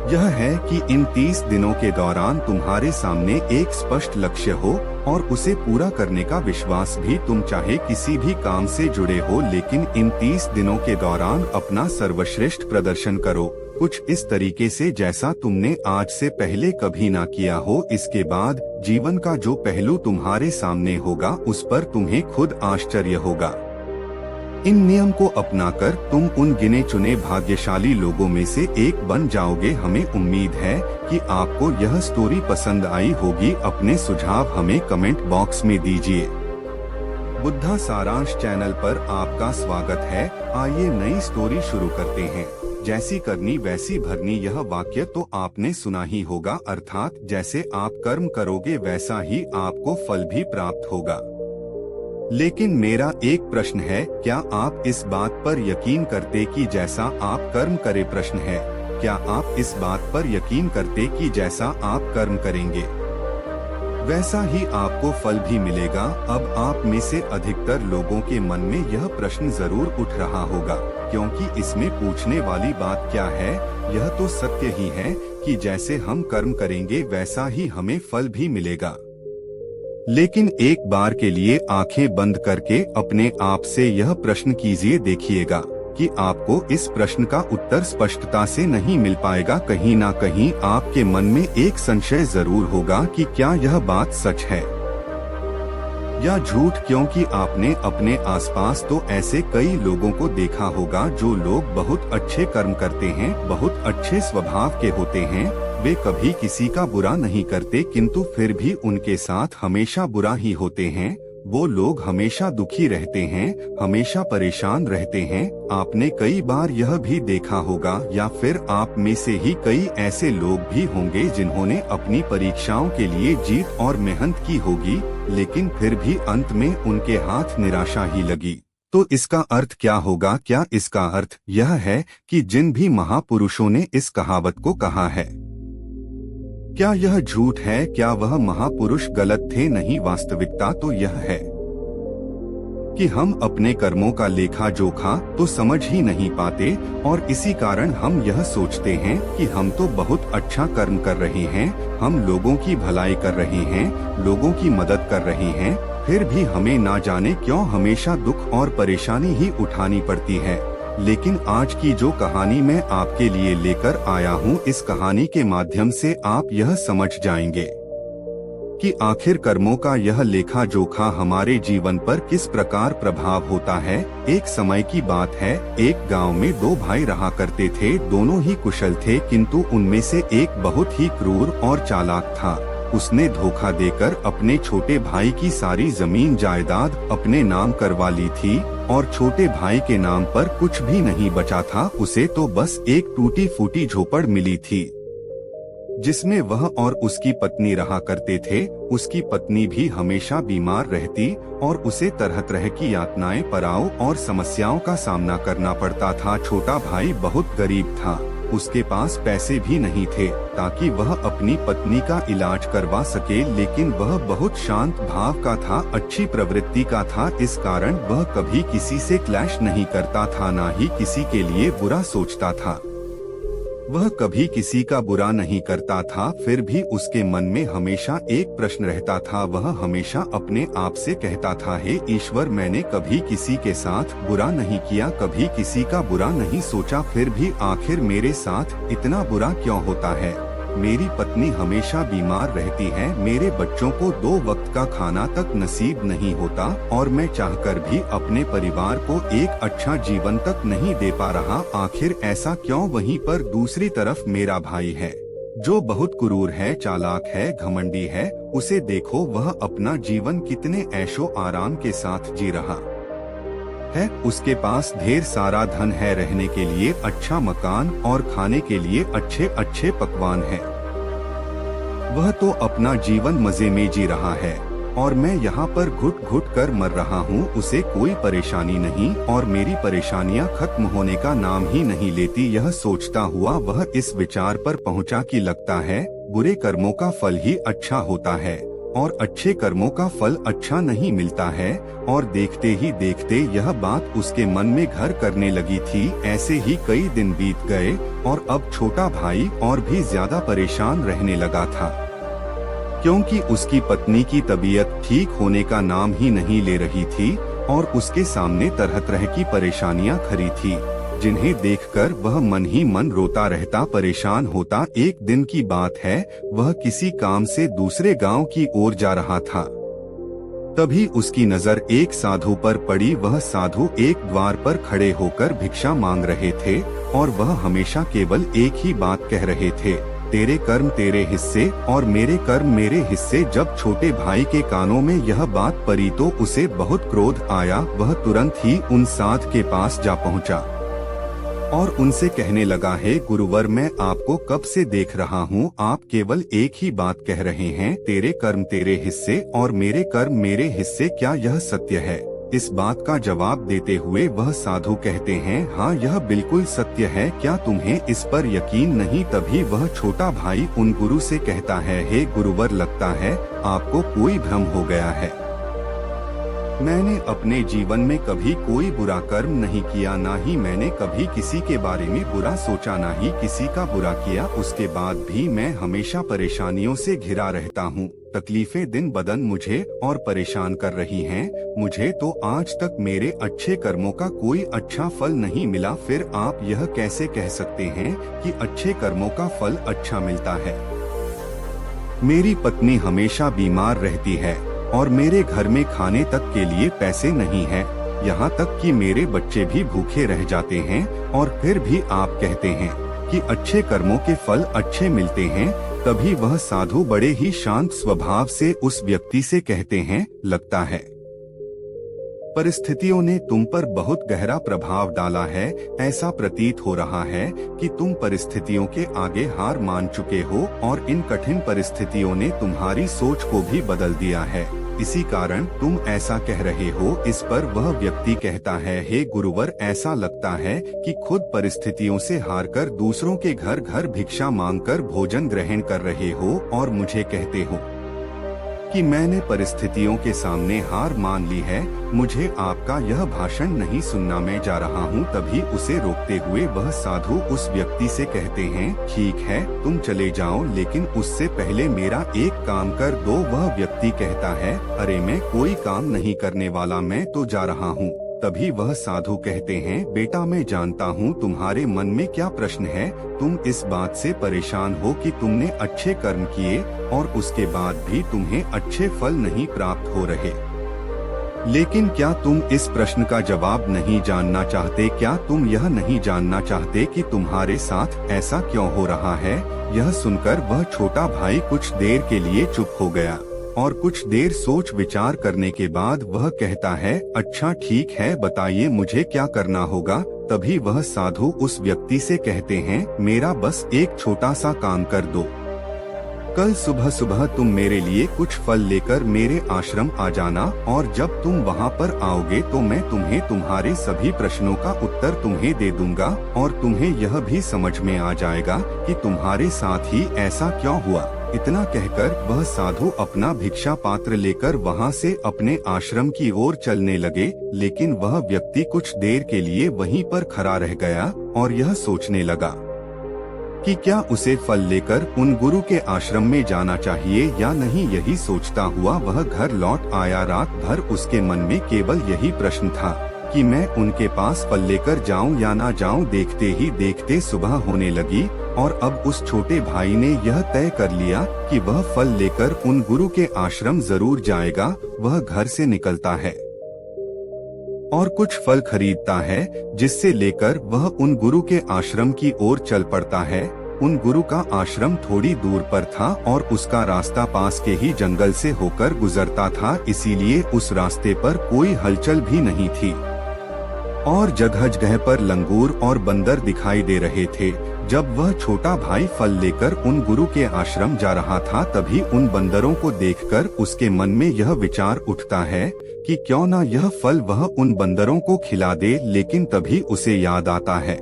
यह है कि इन 30 दिनों के दौरान तुम्हारे सामने एक स्पष्ट लक्ष्य हो और उसे पूरा करने का विश्वास भी। तुम चाहे किसी भी काम से जुड़े हो, लेकिन इन 30 दिनों के दौरान अपना सर्वश्रेष्ठ प्रदर्शन करो, कुछ इस तरीके से जैसा तुमने आज से पहले कभी ना किया हो। इसके बाद जीवन का जो पहलू तुम्हारे सामने होगा उस पर तुम्हें खुद आश्चर्य होगा। इन नियम को अपनाकर तुम उन गिने चुने भाग्यशाली लोगों में से एक बन जाओगे। हमें उम्मीद है कि आपको यह स्टोरी पसंद आई होगी। अपने सुझाव हमें कमेंट बॉक्स में दीजिए। बुद्धा सारांश चैनल पर आपका स्वागत है। आइए नई स्टोरी शुरू करते हैं। जैसी करनी वैसी भरनी। यह वाक्य तो आपने सुना ही होगा, अर्थात जैसे आप कर्म करोगे वैसा ही आपको फल भी प्राप्त होगा। लेकिन मेरा एक प्रश्न है, क्या आप इस बात पर यकीन करते कि जैसा आप कर्म करें? प्रश्न है, क्या आप इस बात पर यकीन करते कि जैसा आप कर्म करेंगे वैसा ही आपको फल भी मिलेगा? अब आप में से अधिकतर लोगों के मन में यह प्रश्न जरूर उठ रहा होगा, क्योंकि इसमें पूछने वाली बात क्या है? यह तो सत्य ही है कि जैसे हम कर्म करेंगे वैसा ही हमें फल भी मिलेगा। लेकिन एक बार के लिए आंखें बंद करके अपने आप से यह प्रश्न कीजिए। देखिएगा कि आपको इस प्रश्न का उत्तर स्पष्टता से नहीं मिल पाएगा। कहीं ना कहीं आपके मन में एक संशय जरूर होगा कि क्या यह बात सच है या झूठ, क्योंकि आपने अपने आसपास तो ऐसे कई लोगों को देखा होगा जो लोग बहुत अच्छे कर्म करते हैं, बहुत अच्छे स्वभाव के होते हैं, वे कभी किसी का बुरा नहीं करते, किंतु फिर भी उनके साथ हमेशा बुरा ही होते हैं। वो लोग हमेशा दुखी रहते हैं, हमेशा परेशान रहते हैं। आपने कई बार यह भी देखा होगा, या फिर आप में से ही कई ऐसे लोग भी होंगे जिन्होंने अपनी परीक्षाओं के लिए जीत और मेहनत की होगी, लेकिन फिर भी अंत में उनके हाथ निराशा ही लगी। तो इसका अर्थ क्या होगा? क्या इसका अर्थ यह है कि जिन भी महापुरुषों ने इस कहावत को कहा है, क्या यह झूठ है? क्या वह महापुरुष गलत थे? नहीं, वास्तविकता तो यह है कि हम अपने कर्मों का लेखा जोखा तो समझ ही नहीं पाते, और इसी कारण हम यह सोचते हैं कि हम तो बहुत अच्छा कर्म कर रहे हैं, हम लोगों की भलाई कर रहे हैं, लोगों की मदद कर रहे हैं, फिर भी हमें ना जाने क्यों हमेशा दुख और परेशानी ही उठानी पड़ती है। लेकिन आज की जो कहानी मैं आपके लिए लेकर आया हूँ, इस कहानी के माध्यम से आप यह समझ जाएंगे कि आखिर कर्मों का यह लेखा जोखा हमारे जीवन पर किस प्रकार प्रभाव होता है। एक समय की बात है, एक गांव में 2 भाई रहा करते थे। दोनों ही कुशल थे, किंतु उनमें से एक बहुत ही क्रूर और चालाक था। उसने धोखा देकर अपने छोटे भाई की सारी जमीन जायदाद अपने नाम करवा ली थी और छोटे भाई के नाम पर कुछ भी नहीं बचा था। उसे तो बस एक टूटी फूटी झोपड़ मिली थी जिसमें वह और उसकी पत्नी रहा करते थे। उसकी पत्नी भी हमेशा बीमार रहती और उसे तरह तरह की यातनाएं, पड़ाव और समस्याओं का सामना करना पड़ता था। छोटा भाई बहुत गरीब था, उसके पास पैसे भी नहीं थे ताकि वह अपनी पत्नी का इलाज करवा सके, लेकिन वह बहुत शांत भाव का था, अच्छी प्रवृत्ति का था। इस कारण वह कभी किसी से क्लैश नहीं करता था, ना ही किसी के लिए बुरा सोचता था। वह कभी किसी का बुरा नहीं करता था। फिर भी उसके मन में हमेशा एक प्रश्न रहता था। वह हमेशा अपने आप से कहता था, हे ईश्वर, मैंने कभी किसी के साथ बुरा नहीं किया, कभी किसी का बुरा नहीं सोचा, फिर भी आखिर मेरे साथ इतना बुरा क्यों होता है। मेरी पत्नी हमेशा बीमार रहती है, मेरे बच्चों को 2 वक्त का खाना तक नसीब नहीं होता और मैं चाहकर भी अपने परिवार को एक अच्छा जीवन तक नहीं दे पा रहा। आखिर ऐसा क्यों। वहीं पर दूसरी तरफ मेरा भाई है जो बहुत क्रूर है, चालाक है, घमंडी है। उसे देखो, वह अपना जीवन कितने ऐशो आराम के साथ जी रहा है। उसके पास ढेर सारा धन है, रहने के लिए अच्छा मकान और खाने के लिए अच्छे अच्छे पकवान है। वह तो अपना जीवन मजे में जी रहा है और मैं यहाँ पर घुट घुट कर मर रहा हूँ। उसे कोई परेशानी नहीं और मेरी परेशानियाँ खत्म होने का नाम ही नहीं लेती। यह सोचता हुआ वह इस विचार पर पहुँचा कि लगता है बुरे कर्मों का फल ही अच्छा होता है और अच्छे कर्मों का फल अच्छा नहीं मिलता है। और देखते ही देखते यह बात उसके मन में घर करने लगी थी। ऐसे ही कई दिन बीत गए और अब छोटा भाई और भी ज्यादा परेशान रहने लगा था, क्योंकि उसकी पत्नी की तबीयत ठीक होने का नाम ही नहीं ले रही थी और उसके सामने तरह तरह की परेशानियां खड़ी थी, जिन्हें देखकर वह मन ही मन रोता रहता, परेशान होता। एक दिन की बात है, वह किसी काम से दूसरे गांव की ओर जा रहा था। तभी उसकी नजर एक साधु पर पड़ी। वह साधु एक द्वार पर खड़े होकर भिक्षा मांग रहे थे और वह हमेशा केवल एक ही बात कह रहे थे, तेरे कर्म तेरे हिस्से और मेरे कर्म मेरे हिस्से। जब छोटे भाई के कानों में यह बात पड़ी तो उसे बहुत क्रोध आया। वह तुरंत ही उन साध के पास जा पहुंचा और उनसे कहने लगा, हे गुरुवर, मैं आपको कब से देख रहा हूँ, आप केवल एक ही बात कह रहे हैं, तेरे कर्म तेरे हिस्से और मेरे कर्म मेरे हिस्से। क्या यह सत्य है? इस बात का जवाब देते हुए वह साधु कहते हैं, हाँ यह बिल्कुल सत्य है, क्या तुम्हें इस पर यकीन नहीं? तभी वह छोटा भाई उन गुरु से कहता है, हे गुरुवर, लगता है आपको कोई भ्रम हो गया है। मैंने अपने जीवन में कभी कोई बुरा कर्म नहीं किया, ना ही मैंने कभी किसी के बारे में बुरा सोचा, ना ही किसी का बुरा किया। उसके बाद भी मैं हमेशा परेशानियों से घिरा रहता हूँ। तकलीफें दिन बदन मुझे और परेशान कर रही हैं। मुझे तो आज तक मेरे अच्छे कर्मों का कोई अच्छा फल नहीं मिला। फिर आप यह कैसे कह सकते हैं कि अच्छे कर्मों का फल अच्छा मिलता है? मेरी पत्नी हमेशा बीमार रहती है और मेरे घर में खाने तक के लिए पैसे नहीं है, यहाँ तक कि मेरे बच्चे भी भूखे रह जाते हैं और फिर भी आप कहते हैं कि अच्छे कर्मों के फल अच्छे मिलते हैं। तभी वह साधु बड़े ही शांत स्वभाव से उस व्यक्ति से कहते हैं, लगता है परिस्थितियों ने तुम पर बहुत गहरा प्रभाव डाला है। ऐसा प्रतीत हो रहा है कि तुम परिस्थितियों के आगे हार मान चुके हो और इन कठिन परिस्थितियों ने तुम्हारी सोच को भी बदल दिया है, इसी कारण तुम ऐसा कह रहे हो। इस पर वह व्यक्ति कहता है, हे गुरुवर, ऐसा लगता है कि खुद परिस्थितियों से हारकर दूसरों के घर घर भिक्षा मांगकर भोजन ग्रहण कर रहे हो और मुझे कहते हो कि मैंने परिस्थितियों के सामने हार मान ली है। मुझे आपका यह भाषण नहीं सुनना, मैं जा रहा हूँ। तभी उसे रोकते हुए वह साधु उस व्यक्ति से कहते हैं, ठीक है तुम चले जाओ, लेकिन उससे पहले मेरा एक काम कर दो। वह व्यक्ति कहता है, अरे मैं कोई काम नहीं करने वाला, मैं तो जा रहा हूँ। तभी वह साधु कहते हैं, बेटा मैं जानता हूँ तुम्हारे मन में क्या प्रश्न है। तुम इस बात से परेशान हो कि तुमने अच्छे कर्म किए और उसके बाद भी तुम्हें अच्छे फल नहीं प्राप्त हो रहे। लेकिन क्या तुम इस प्रश्न का जवाब नहीं जानना चाहते? क्या तुम यह नहीं जानना चाहते कि तुम्हारे साथ ऐसा क्यों हो रहा है? यह सुनकर वह छोटा भाई कुछ देर के लिए चुप हो गया और कुछ देर सोच विचार करने के बाद वह कहता है, अच्छा ठीक है, बताइए मुझे क्या करना होगा। तभी वह साधु उस व्यक्ति से कहते हैं, मेरा बस एक छोटा सा काम कर दो। कल सुबह सुबह तुम मेरे लिए कुछ फल लेकर मेरे आश्रम आ जाना और जब तुम वहाँ पर आओगे तो मैं तुम्हें तुम्हारे सभी प्रश्नों का उत्तर तुम्हें दे दूंगा और तुम्हें यह भी समझ में आ जाएगा कि तुम्हारे साथ ही ऐसा क्यों हुआ। इतना कहकर वह साधु अपना भिक्षा पात्र लेकर वहाँ से अपने आश्रम की ओर चलने लगे, लेकिन वह व्यक्ति कुछ देर के लिए वहीं पर खड़ा रह गया और यह सोचने लगा कि क्या उसे फल लेकर उन गुरु के आश्रम में जाना चाहिए या नहीं। यही सोचता हुआ वह घर लौट आया। रात भर उसके मन में केवल यही प्रश्न था कि मैं उनके पास फल लेकर जाऊं या ना जाऊं। देखते ही देखते सुबह होने लगी और अब उस छोटे भाई ने यह तय कर लिया कि वह फल लेकर उन गुरु के आश्रम जरूर जाएगा। वह घर से निकलता है और कुछ फल खरीदता है, जिससे लेकर वह उन गुरु के आश्रम की ओर चल पड़ता है। उन गुरु का आश्रम थोड़ी दूर पर था और उसका रास्ता पास के ही जंगल से होकर गुजरता था, इसीलिए उस रास्ते पर कोई हलचल भी नहीं थी और जगह जगह पर लंगूर और बंदर दिखाई दे रहे थे। जब वह छोटा भाई फल लेकर उन गुरु के आश्रम जा रहा था, तभी उन बंदरों को देखकर उसके मन में यह विचार उठता है कि क्यों ना यह फल वह उन बंदरों को खिला दे। लेकिन तभी उसे याद आता है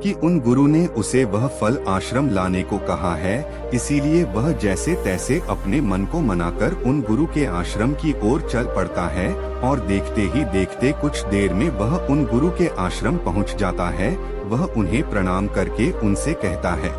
कि उन गुरु ने उसे वह फल आश्रम लाने को कहा है, इसीलिए वह जैसे तैसे अपने मन को मनाकर उन गुरु के आश्रम की ओर चल पड़ता है और देखते ही देखते कुछ देर में वह उन गुरु के आश्रम पहुंच जाता है। वह उन्हें प्रणाम करके उनसे कहता है,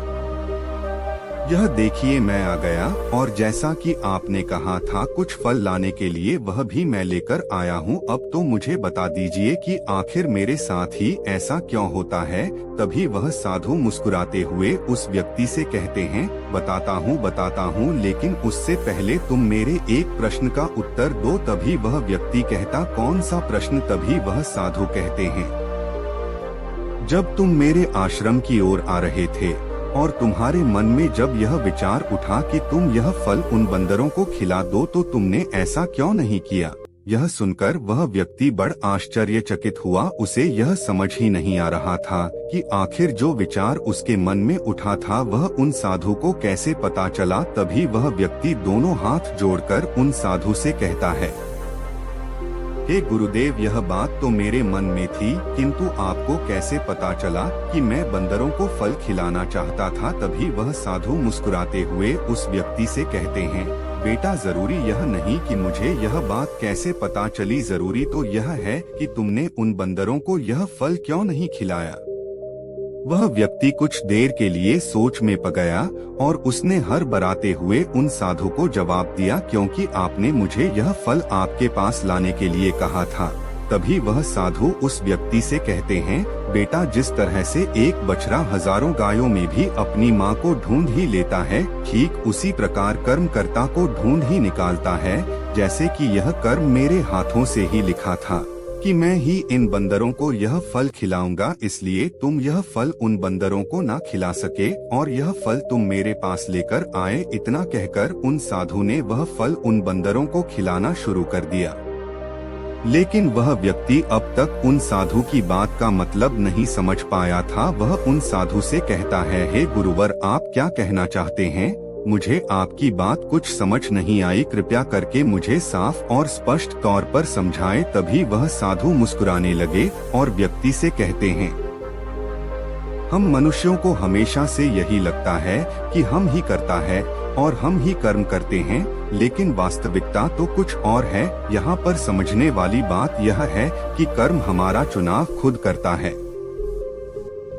यह देखिए मैं आ गया और जैसा कि आपने कहा था कुछ फल लाने के लिए वह भी मैं लेकर आया हूँ। अब तो मुझे बता दीजिए कि आखिर मेरे साथ ही ऐसा क्यों होता है। तभी वह साधु मुस्कुराते हुए उस व्यक्ति से कहते हैं, बताता हूँ, लेकिन उससे पहले तुम मेरे एक प्रश्न का उत्तर दो। तभी वह व्यक्ति कहता, कौन सा प्रश्न? तभी वह साधु कहते हैं, जब तुम मेरे आश्रम की ओर आ रहे थे और तुम्हारे मन में जब यह विचार उठा कि तुम यह फल उन बंदरों को खिला दो, तो तुमने ऐसा क्यों नहीं किया। यह सुनकर वह व्यक्ति बड़ आश्चर्यचकित हुआ। उसे यह समझ ही नहीं आ रहा था कि आखिर जो विचार उसके मन में उठा था वह उन साधु को कैसे पता चला। तभी वह व्यक्ति दोनों हाथ जोड़कर उन साधु से कहता है, हे गुरुदेव, यह बात तो मेरे मन में थी, किंतु आपको कैसे पता चला कि मैं बंदरों को फल खिलाना चाहता था। तभी वह साधु मुस्कुराते हुए उस व्यक्ति से कहते हैं, बेटा जरूरी यह नहीं कि मुझे यह बात कैसे पता चली, जरूरी तो यह है कि तुमने उन बंदरों को यह फल क्यों नहीं खिलाया। वह व्यक्ति कुछ देर के लिए सोच में पड़ गया और उसने हर बराते हुए उन साधु को जवाब दिया, क्योंकि आपने मुझे यह फल आपके पास लाने के लिए कहा था। तभी वह साधु उस व्यक्ति से कहते हैं, बेटा जिस तरह से एक बछड़ा हजारों गायों में भी अपनी माँ को ढूंढ ही लेता है, ठीक उसी प्रकार कर्मकर्ता को ढूंढ ही निकालता है। जैसे कि यह कर्म मेरे हाथों से ही लिखा था कि मैं ही इन बंदरों को यह फल खिलाऊंगा, इसलिए तुम यह फल उन बंदरों को ना खिला सके और यह फल तुम मेरे पास लेकर आए। इतना कहकर उन साधु ने वह फल उन बंदरों को खिलाना शुरू कर दिया। लेकिन वह व्यक्ति अब तक उन साधु की बात का मतलब नहीं समझ पाया था। वह उन साधु से कहता है, हे गुरुवर, आप क्या कहना चाहते हैं? मुझे आपकी बात कुछ समझ नहीं आई, कृपया करके मुझे साफ और स्पष्ट तौर पर समझाएं। तभी वह साधु मुस्कुराने लगे और व्यक्ति से कहते हैं, हम मनुष्यों को हमेशा से यही लगता है कि हम ही करता है और हम ही कर्म करते हैं, लेकिन वास्तविकता तो कुछ और है। यहाँ पर समझने वाली बात यह है कि कर्म हमारा चुनाव खुद करता है,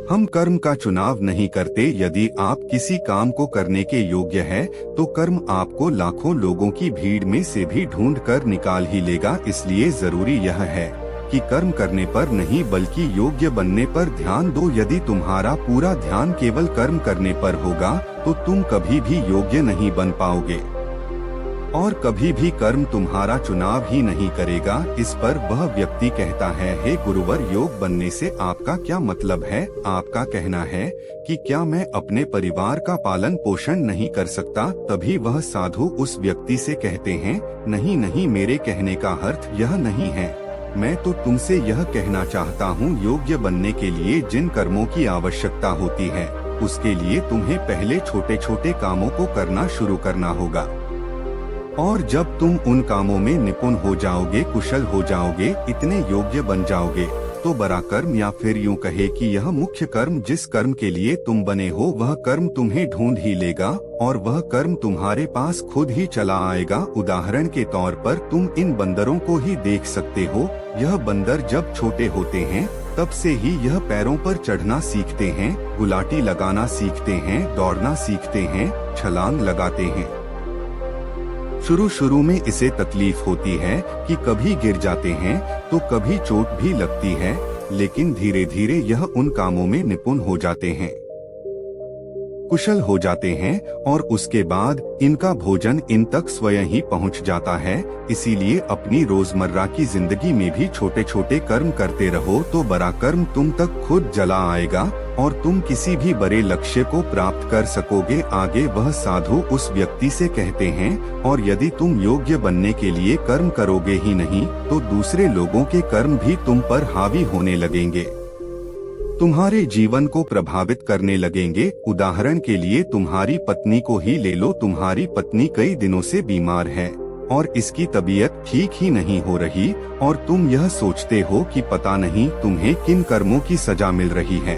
हम कर्म का चुनाव नहीं करते। यदि आप किसी काम को करने के योग्य है तो कर्म आपको लाखों लोगों की भीड़ में से भी ढूंढ कर निकाल ही लेगा। इसलिए जरूरी यह है कि कर्म करने पर नहीं बल्कि योग्य बनने पर ध्यान दो। यदि तुम्हारा पूरा ध्यान केवल कर्म करने पर होगा तो तुम कभी भी योग्य नहीं बन पाओगे। और कभी भी कर्म तुम्हारा चुनाव ही नहीं करेगा। इस पर वह व्यक्ति कहता है, हे गुरुवर, योग बनने से आपका क्या मतलब है? आपका कहना है कि क्या मैं अपने परिवार का पालन पोषण नहीं कर सकता? तभी वह साधु उस व्यक्ति से कहते हैं, नहीं नहीं, मेरे कहने का अर्थ यह नहीं है। मैं तो तुमसे यह कहना चाहता हूँ, योग्य बनने के लिए जिन कर्मों की आवश्यकता होती है उसके लिए तुम्हें पहले छोटे छोटे कामों को करना शुरू करना होगा, और जब तुम उन कामों में निपुण हो जाओगे, कुशल हो जाओगे, इतने योग्य बन जाओगे, तो बड़ा कर्म, या फिर यूं कहे कि यह मुख्य कर्म, जिस कर्म के लिए तुम बने हो, वह कर्म तुम्हें ढूंढ ही लेगा और वह कर्म तुम्हारे पास खुद ही चला आएगा। उदाहरण के तौर पर तुम इन बंदरों को ही देख सकते हो। यह बंदर जब छोटे होते हैं तब से ही यह पैरों पर चढ़ना सीखते हैं, गुलाटी लगाना सीखते हैं, दौड़ना सीखते हैं, छलांग लगाते हैं। शुरू में इसे तकलीफ होती है कि कभी गिर जाते हैं तो कभी चोट भी लगती है, लेकिन धीरे धीरे यह उन कामों में निपुण हो जाते हैं, कुशल हो जाते हैं और उसके बाद इनका भोजन इन तक स्वयं ही पहुंच जाता है। इसीलिए अपनी रोजमर्रा की जिंदगी में भी छोटे छोटे कर्म करते रहो तो बड़ा कर्म तुम तक खुद चला आएगा और तुम किसी भी बड़े लक्ष्य को प्राप्त कर सकोगे। आगे वह साधु उस व्यक्ति से कहते हैं, और यदि तुम योग्य बनने के लिए कर्म करोगे ही नहीं तो दूसरे लोगों के कर्म भी तुम पर हावी होने लगेंगे, तुम्हारे जीवन को प्रभावित करने लगेंगे। उदाहरण के लिए तुम्हारी पत्नी को ही ले लो। तुम्हारी पत्नी कई दिनों से बीमार है और इसकी तबीयत ठीक ही नहीं हो रही और तुम यह सोचते हो कि पता नहीं तुम्हें किन कर्मों की सजा मिल रही है।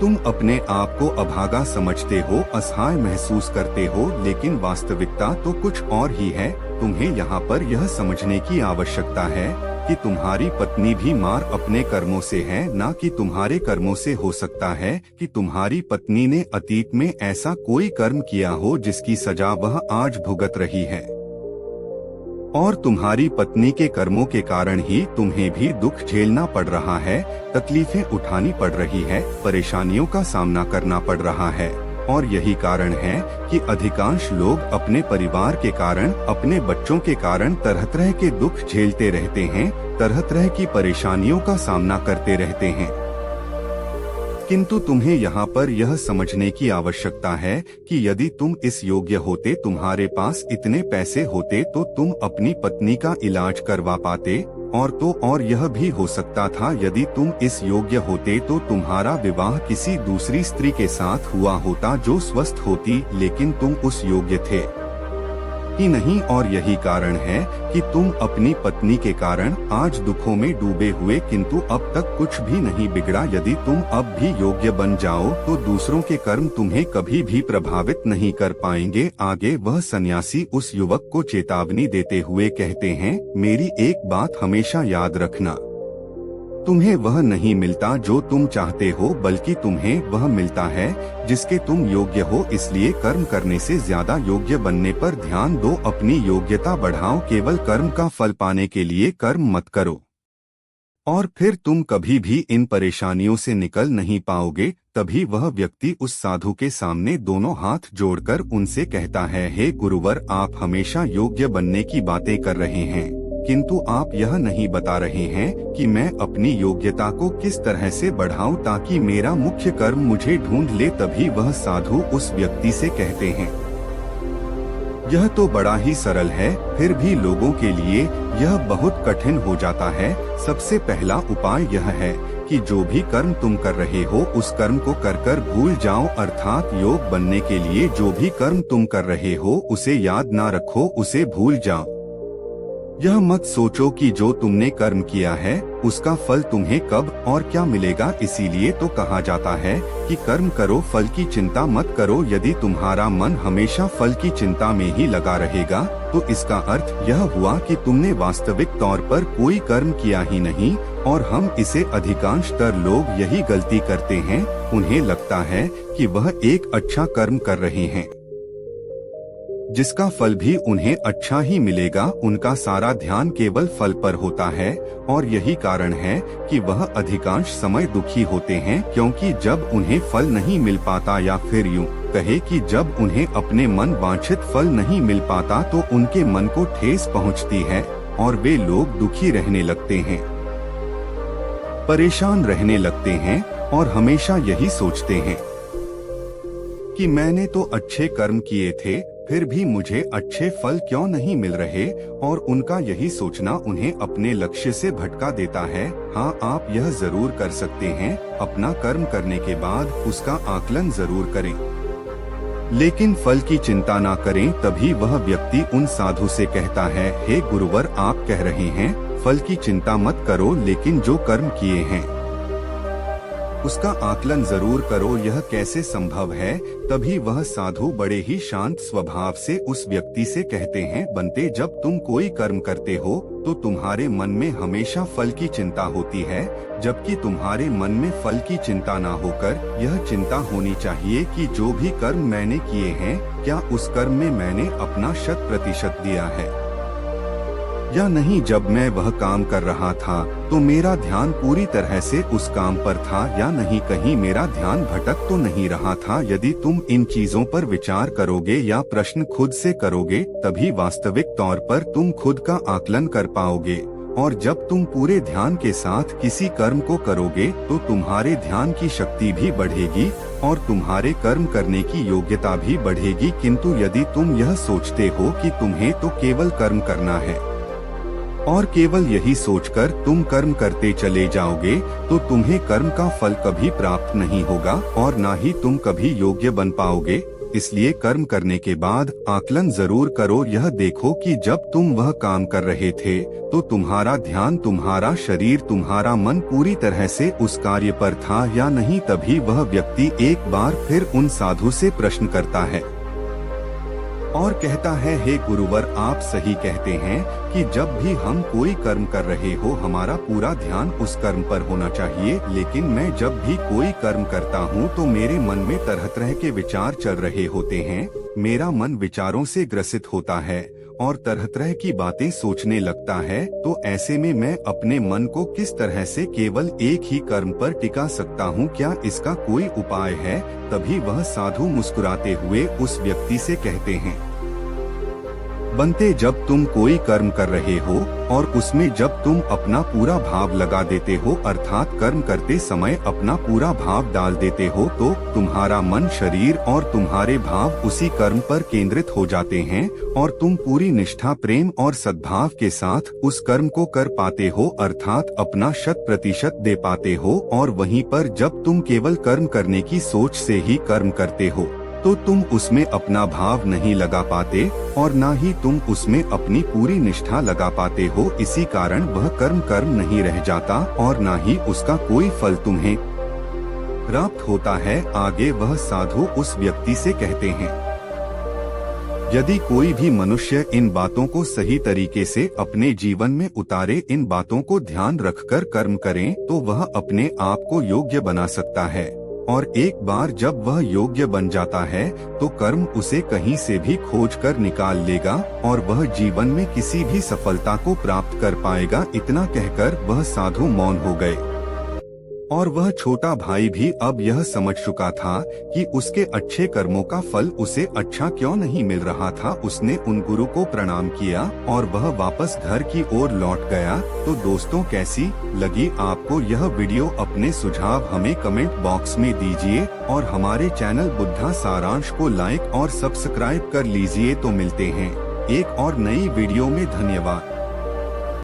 तुम अपने आप को अभागा समझते हो, असहाय महसूस करते हो, लेकिन वास्तविकता तो कुछ और ही है। तुम्हें यहाँ पर यह समझने की आवश्यकता है कि तुम्हारी पत्नी भी मार अपने कर्मों से है, ना कि तुम्हारे कर्मों से। हो सकता है कि तुम्हारी पत्नी ने अतीत में ऐसा कोई कर्म किया हो जिसकी सजा वह आज भुगत रही है, और तुम्हारी पत्नी के कर्मों के कारण ही तुम्हें भी दुख झेलना पड़ रहा है, तकलीफें उठानी पड़ रही है, परेशानियों का सामना करना पड़ रहा है। और यही कारण है कि अधिकांश लोग अपने परिवार के कारण, अपने बच्चों के कारण तरह तरह के दुख झेलते रहते हैं, तरह तरह की परेशानियों का सामना करते रहते हैं। किंतु तुम्हें यहाँ पर यह समझने की आवश्यकता है कि यदि तुम इस योग्य होते, तुम्हारे पास इतने पैसे होते, तो तुम अपनी पत्नी का इलाज करवा पाते, और यह भी हो सकता था यदि तुम इस योग्य होते तो तुम्हारा विवाह किसी दूसरी स्त्री के साथ हुआ होता जो स्वस्थ होती, लेकिन तुम उस योग्य थे ही नहीं। और यही कारण है कि तुम अपनी पत्नी के कारण आज दुखों में डूबे हुए, किंतु अब तक कुछ भी नहीं बिगड़ा। यदि तुम अब भी योग्य बन जाओ तो दूसरों के कर्म तुम्हें कभी भी प्रभावित नहीं कर पाएंगे। आगे वह सन्यासी उस युवक को चेतावनी देते हुए कहते हैं, मेरी एक बात हमेशा याद रखना, तुम्हें वह नहीं मिलता जो तुम चाहते हो, बल्कि तुम्हें वह मिलता है जिसके तुम योग्य हो। इसलिए कर्म करने से ज्यादा योग्य बनने पर ध्यान दो, अपनी योग्यता बढ़ाओ। केवल कर्म का फल पाने के लिए कर्म मत करो और फिर तुम कभी भी इन परेशानियों से निकल नहीं पाओगे। तभी वह व्यक्ति उस साधु के सामने दोनों हाथ जोड़कर उनसे कहता है, हे गुरुवर, आप हमेशा योग्य बनने की बातें कर रहे हैं, किंतु आप यह नहीं बता रहे हैं कि मैं अपनी योग्यता को किस तरह से बढ़ाऊं ताकि मेरा मुख्य कर्म मुझे ढूंढ ले। तभी वह साधु उस व्यक्ति से कहते हैं, यह तो बड़ा ही सरल है, फिर भी लोगों के लिए यह बहुत कठिन हो जाता है। सबसे पहला उपाय यह है कि जो भी कर्म तुम कर रहे हो उस कर्म को कर भूल जाओ, अर्थात योग बनने के लिए जो भी कर्म तुम कर रहे हो उसे याद ना रखो, उसे भूल जाओ। यह मत सोचो कि जो तुमने कर्म किया है उसका फल तुम्हें कब और क्या मिलेगा। इसीलिए तो कहा जाता है कि कर्म करो, फल की चिंता मत करो। यदि तुम्हारा मन हमेशा फल की चिंता में ही लगा रहेगा तो इसका अर्थ यह हुआ कि तुमने वास्तविक तौर पर कोई कर्म किया ही नहीं। और हम इसे अधिकांशतर लोग यही गलती करते हैं, उन्हें लगता है कि वह एक अच्छा कर्म कर रहे हैं जिसका फल भी उन्हें अच्छा ही मिलेगा। उनका सारा ध्यान केवल फल पर होता है और यही कारण है कि वह अधिकांश समय दुखी होते हैं, क्योंकि जब उन्हें फल नहीं मिल पाता या फिर यूं कहे कि जब उन्हें अपने मन वांछित फल नहीं मिल पाता तो उनके मन को ठेस पहुंचती है और वे लोग दुखी रहने लगते हैं, परेशान रहने लगते हैं और हमेशा यही सोचते हैं कि मैंने तो अच्छे कर्म किए थे, फिर भी मुझे अच्छे फल क्यों नहीं मिल रहे, और उनका यही सोचना उन्हें अपने लक्ष्य से भटका देता है। हाँ, आप यह जरूर कर सकते हैं, अपना कर्म करने के बाद उसका आकलन जरूर करें, लेकिन फल की चिंता ना करें। तभी वह व्यक्ति उन साधु से कहता है, हे गुरुवर, आप कह रहे हैं फल की चिंता मत करो, लेकिन जो कर्म किए हैं उसका आकलन जरूर करो, यह कैसे संभव है। तभी वह साधु बड़े ही शांत स्वभाव से उस व्यक्ति से कहते हैं, बनते, जब तुम कोई कर्म करते हो तो तुम्हारे मन में हमेशा फल की चिंता होती है, जबकि तुम्हारे मन में फल की चिंता ना होकर यह चिंता होनी चाहिए कि जो भी कर्म मैंने किए हैं, क्या उस कर्म में मैंने अपना 100% दिया है या नहीं। जब मैं वह काम कर रहा था तो मेरा ध्यान पूरी तरह से उस काम पर था या नहीं, कहीं मेरा ध्यान भटक तो नहीं रहा था। यदि तुम इन चीजों पर विचार करोगे या प्रश्न खुद से करोगे, तभी वास्तविक तौर पर तुम खुद का आकलन कर पाओगे, और जब तुम पूरे ध्यान के साथ किसी कर्म को करोगे तो तुम्हारे ध्यान की शक्ति भी बढ़ेगी और तुम्हारे कर्म करने की योग्यता भी बढ़ेगी। किंतु यदि तुम यह सोचते हो कि तुम्हें तो केवल कर्म करना है और केवल यही सोचकर तुम कर्म करते चले जाओगे, तो तुम्हें कर्म का फल कभी प्राप्त नहीं होगा और ना ही तुम कभी योग्य बन पाओगे। इसलिए कर्म करने के बाद आकलन जरूर करो। यह देखो कि जब तुम वह काम कर रहे थे तो तुम्हारा ध्यान, तुम्हारा शरीर, तुम्हारा मन पूरी तरह से उस कार्य पर था या नहीं। तभी वह व्यक्ति एक बार फिर उन साधु से प्रश्न करता है और कहता है, हे गुरुवर, आप सही कहते हैं कि जब भी हम कोई कर्म कर रहे हो हमारा पूरा ध्यान उस कर्म पर होना चाहिए, लेकिन मैं जब भी कोई कर्म करता हूँ तो मेरे मन में तरह तरह के विचार चल रहे होते हैं। मेरा मन विचारों से ग्रसित होता है और तरह तरह की बातें सोचने लगता है। तो ऐसे में मैं अपने मन को किस तरह से केवल एक ही कर्म पर टिका सकता हूँ, क्या इसका कोई उपाय है। तभी वह साधु मुस्कुराते हुए उस व्यक्ति से कहते हैं, बनते, जब तुम कोई कर्म कर रहे हो और उसमें जब तुम अपना पूरा भाव लगा देते हो, अर्थात कर्म करते समय अपना पूरा भाव डाल देते हो, तो तुम्हारा मन, शरीर और तुम्हारे भाव उसी कर्म पर केंद्रित हो जाते हैं और तुम पूरी निष्ठा, प्रेम और सद्भाव के साथ उस कर्म को कर पाते हो, अर्थात अपना 100% दे पाते हो। और वहीं पर जब तुम केवल कर्म करने की सोच से ही कर्म करते हो तो तुम उसमें अपना भाव नहीं लगा पाते और ना ही तुम उसमें अपनी पूरी निष्ठा लगा पाते हो। इसी कारण वह कर्म नहीं रह जाता और ना ही उसका कोई फल तुम्हें प्राप्त होता है। आगे वह साधु उस व्यक्ति से कहते हैं, यदि कोई भी मनुष्य इन बातों को सही तरीके से अपने जीवन में उतारे, इन बातों को ध्यान रखकर कर्म करें, तो वह अपने आप को योग्य बना सकता है। और एक बार जब वह योग्य बन जाता है तो कर्म उसे कहीं से भी खोज कर निकाल लेगा और वह जीवन में किसी भी सफलता को प्राप्त कर पाएगा। इतना कहकर वह साधु मौन हो गए और वह छोटा भाई भी अब यह समझ चुका था कि उसके अच्छे कर्मों का फल उसे अच्छा क्यों नहीं मिल रहा था। उसने उन गुरु को प्रणाम किया और वह वापस घर की ओर लौट गया। तो दोस्तों, कैसी लगी आपको यह वीडियो? अपने सुझाव हमें कमेंट बॉक्स में दीजिए और हमारे चैनल बुद्धा सारांश को लाइक और सब्सक्राइब कर लीजिए। तो मिलते हैं एक और नई वीडियो में। धन्यवाद।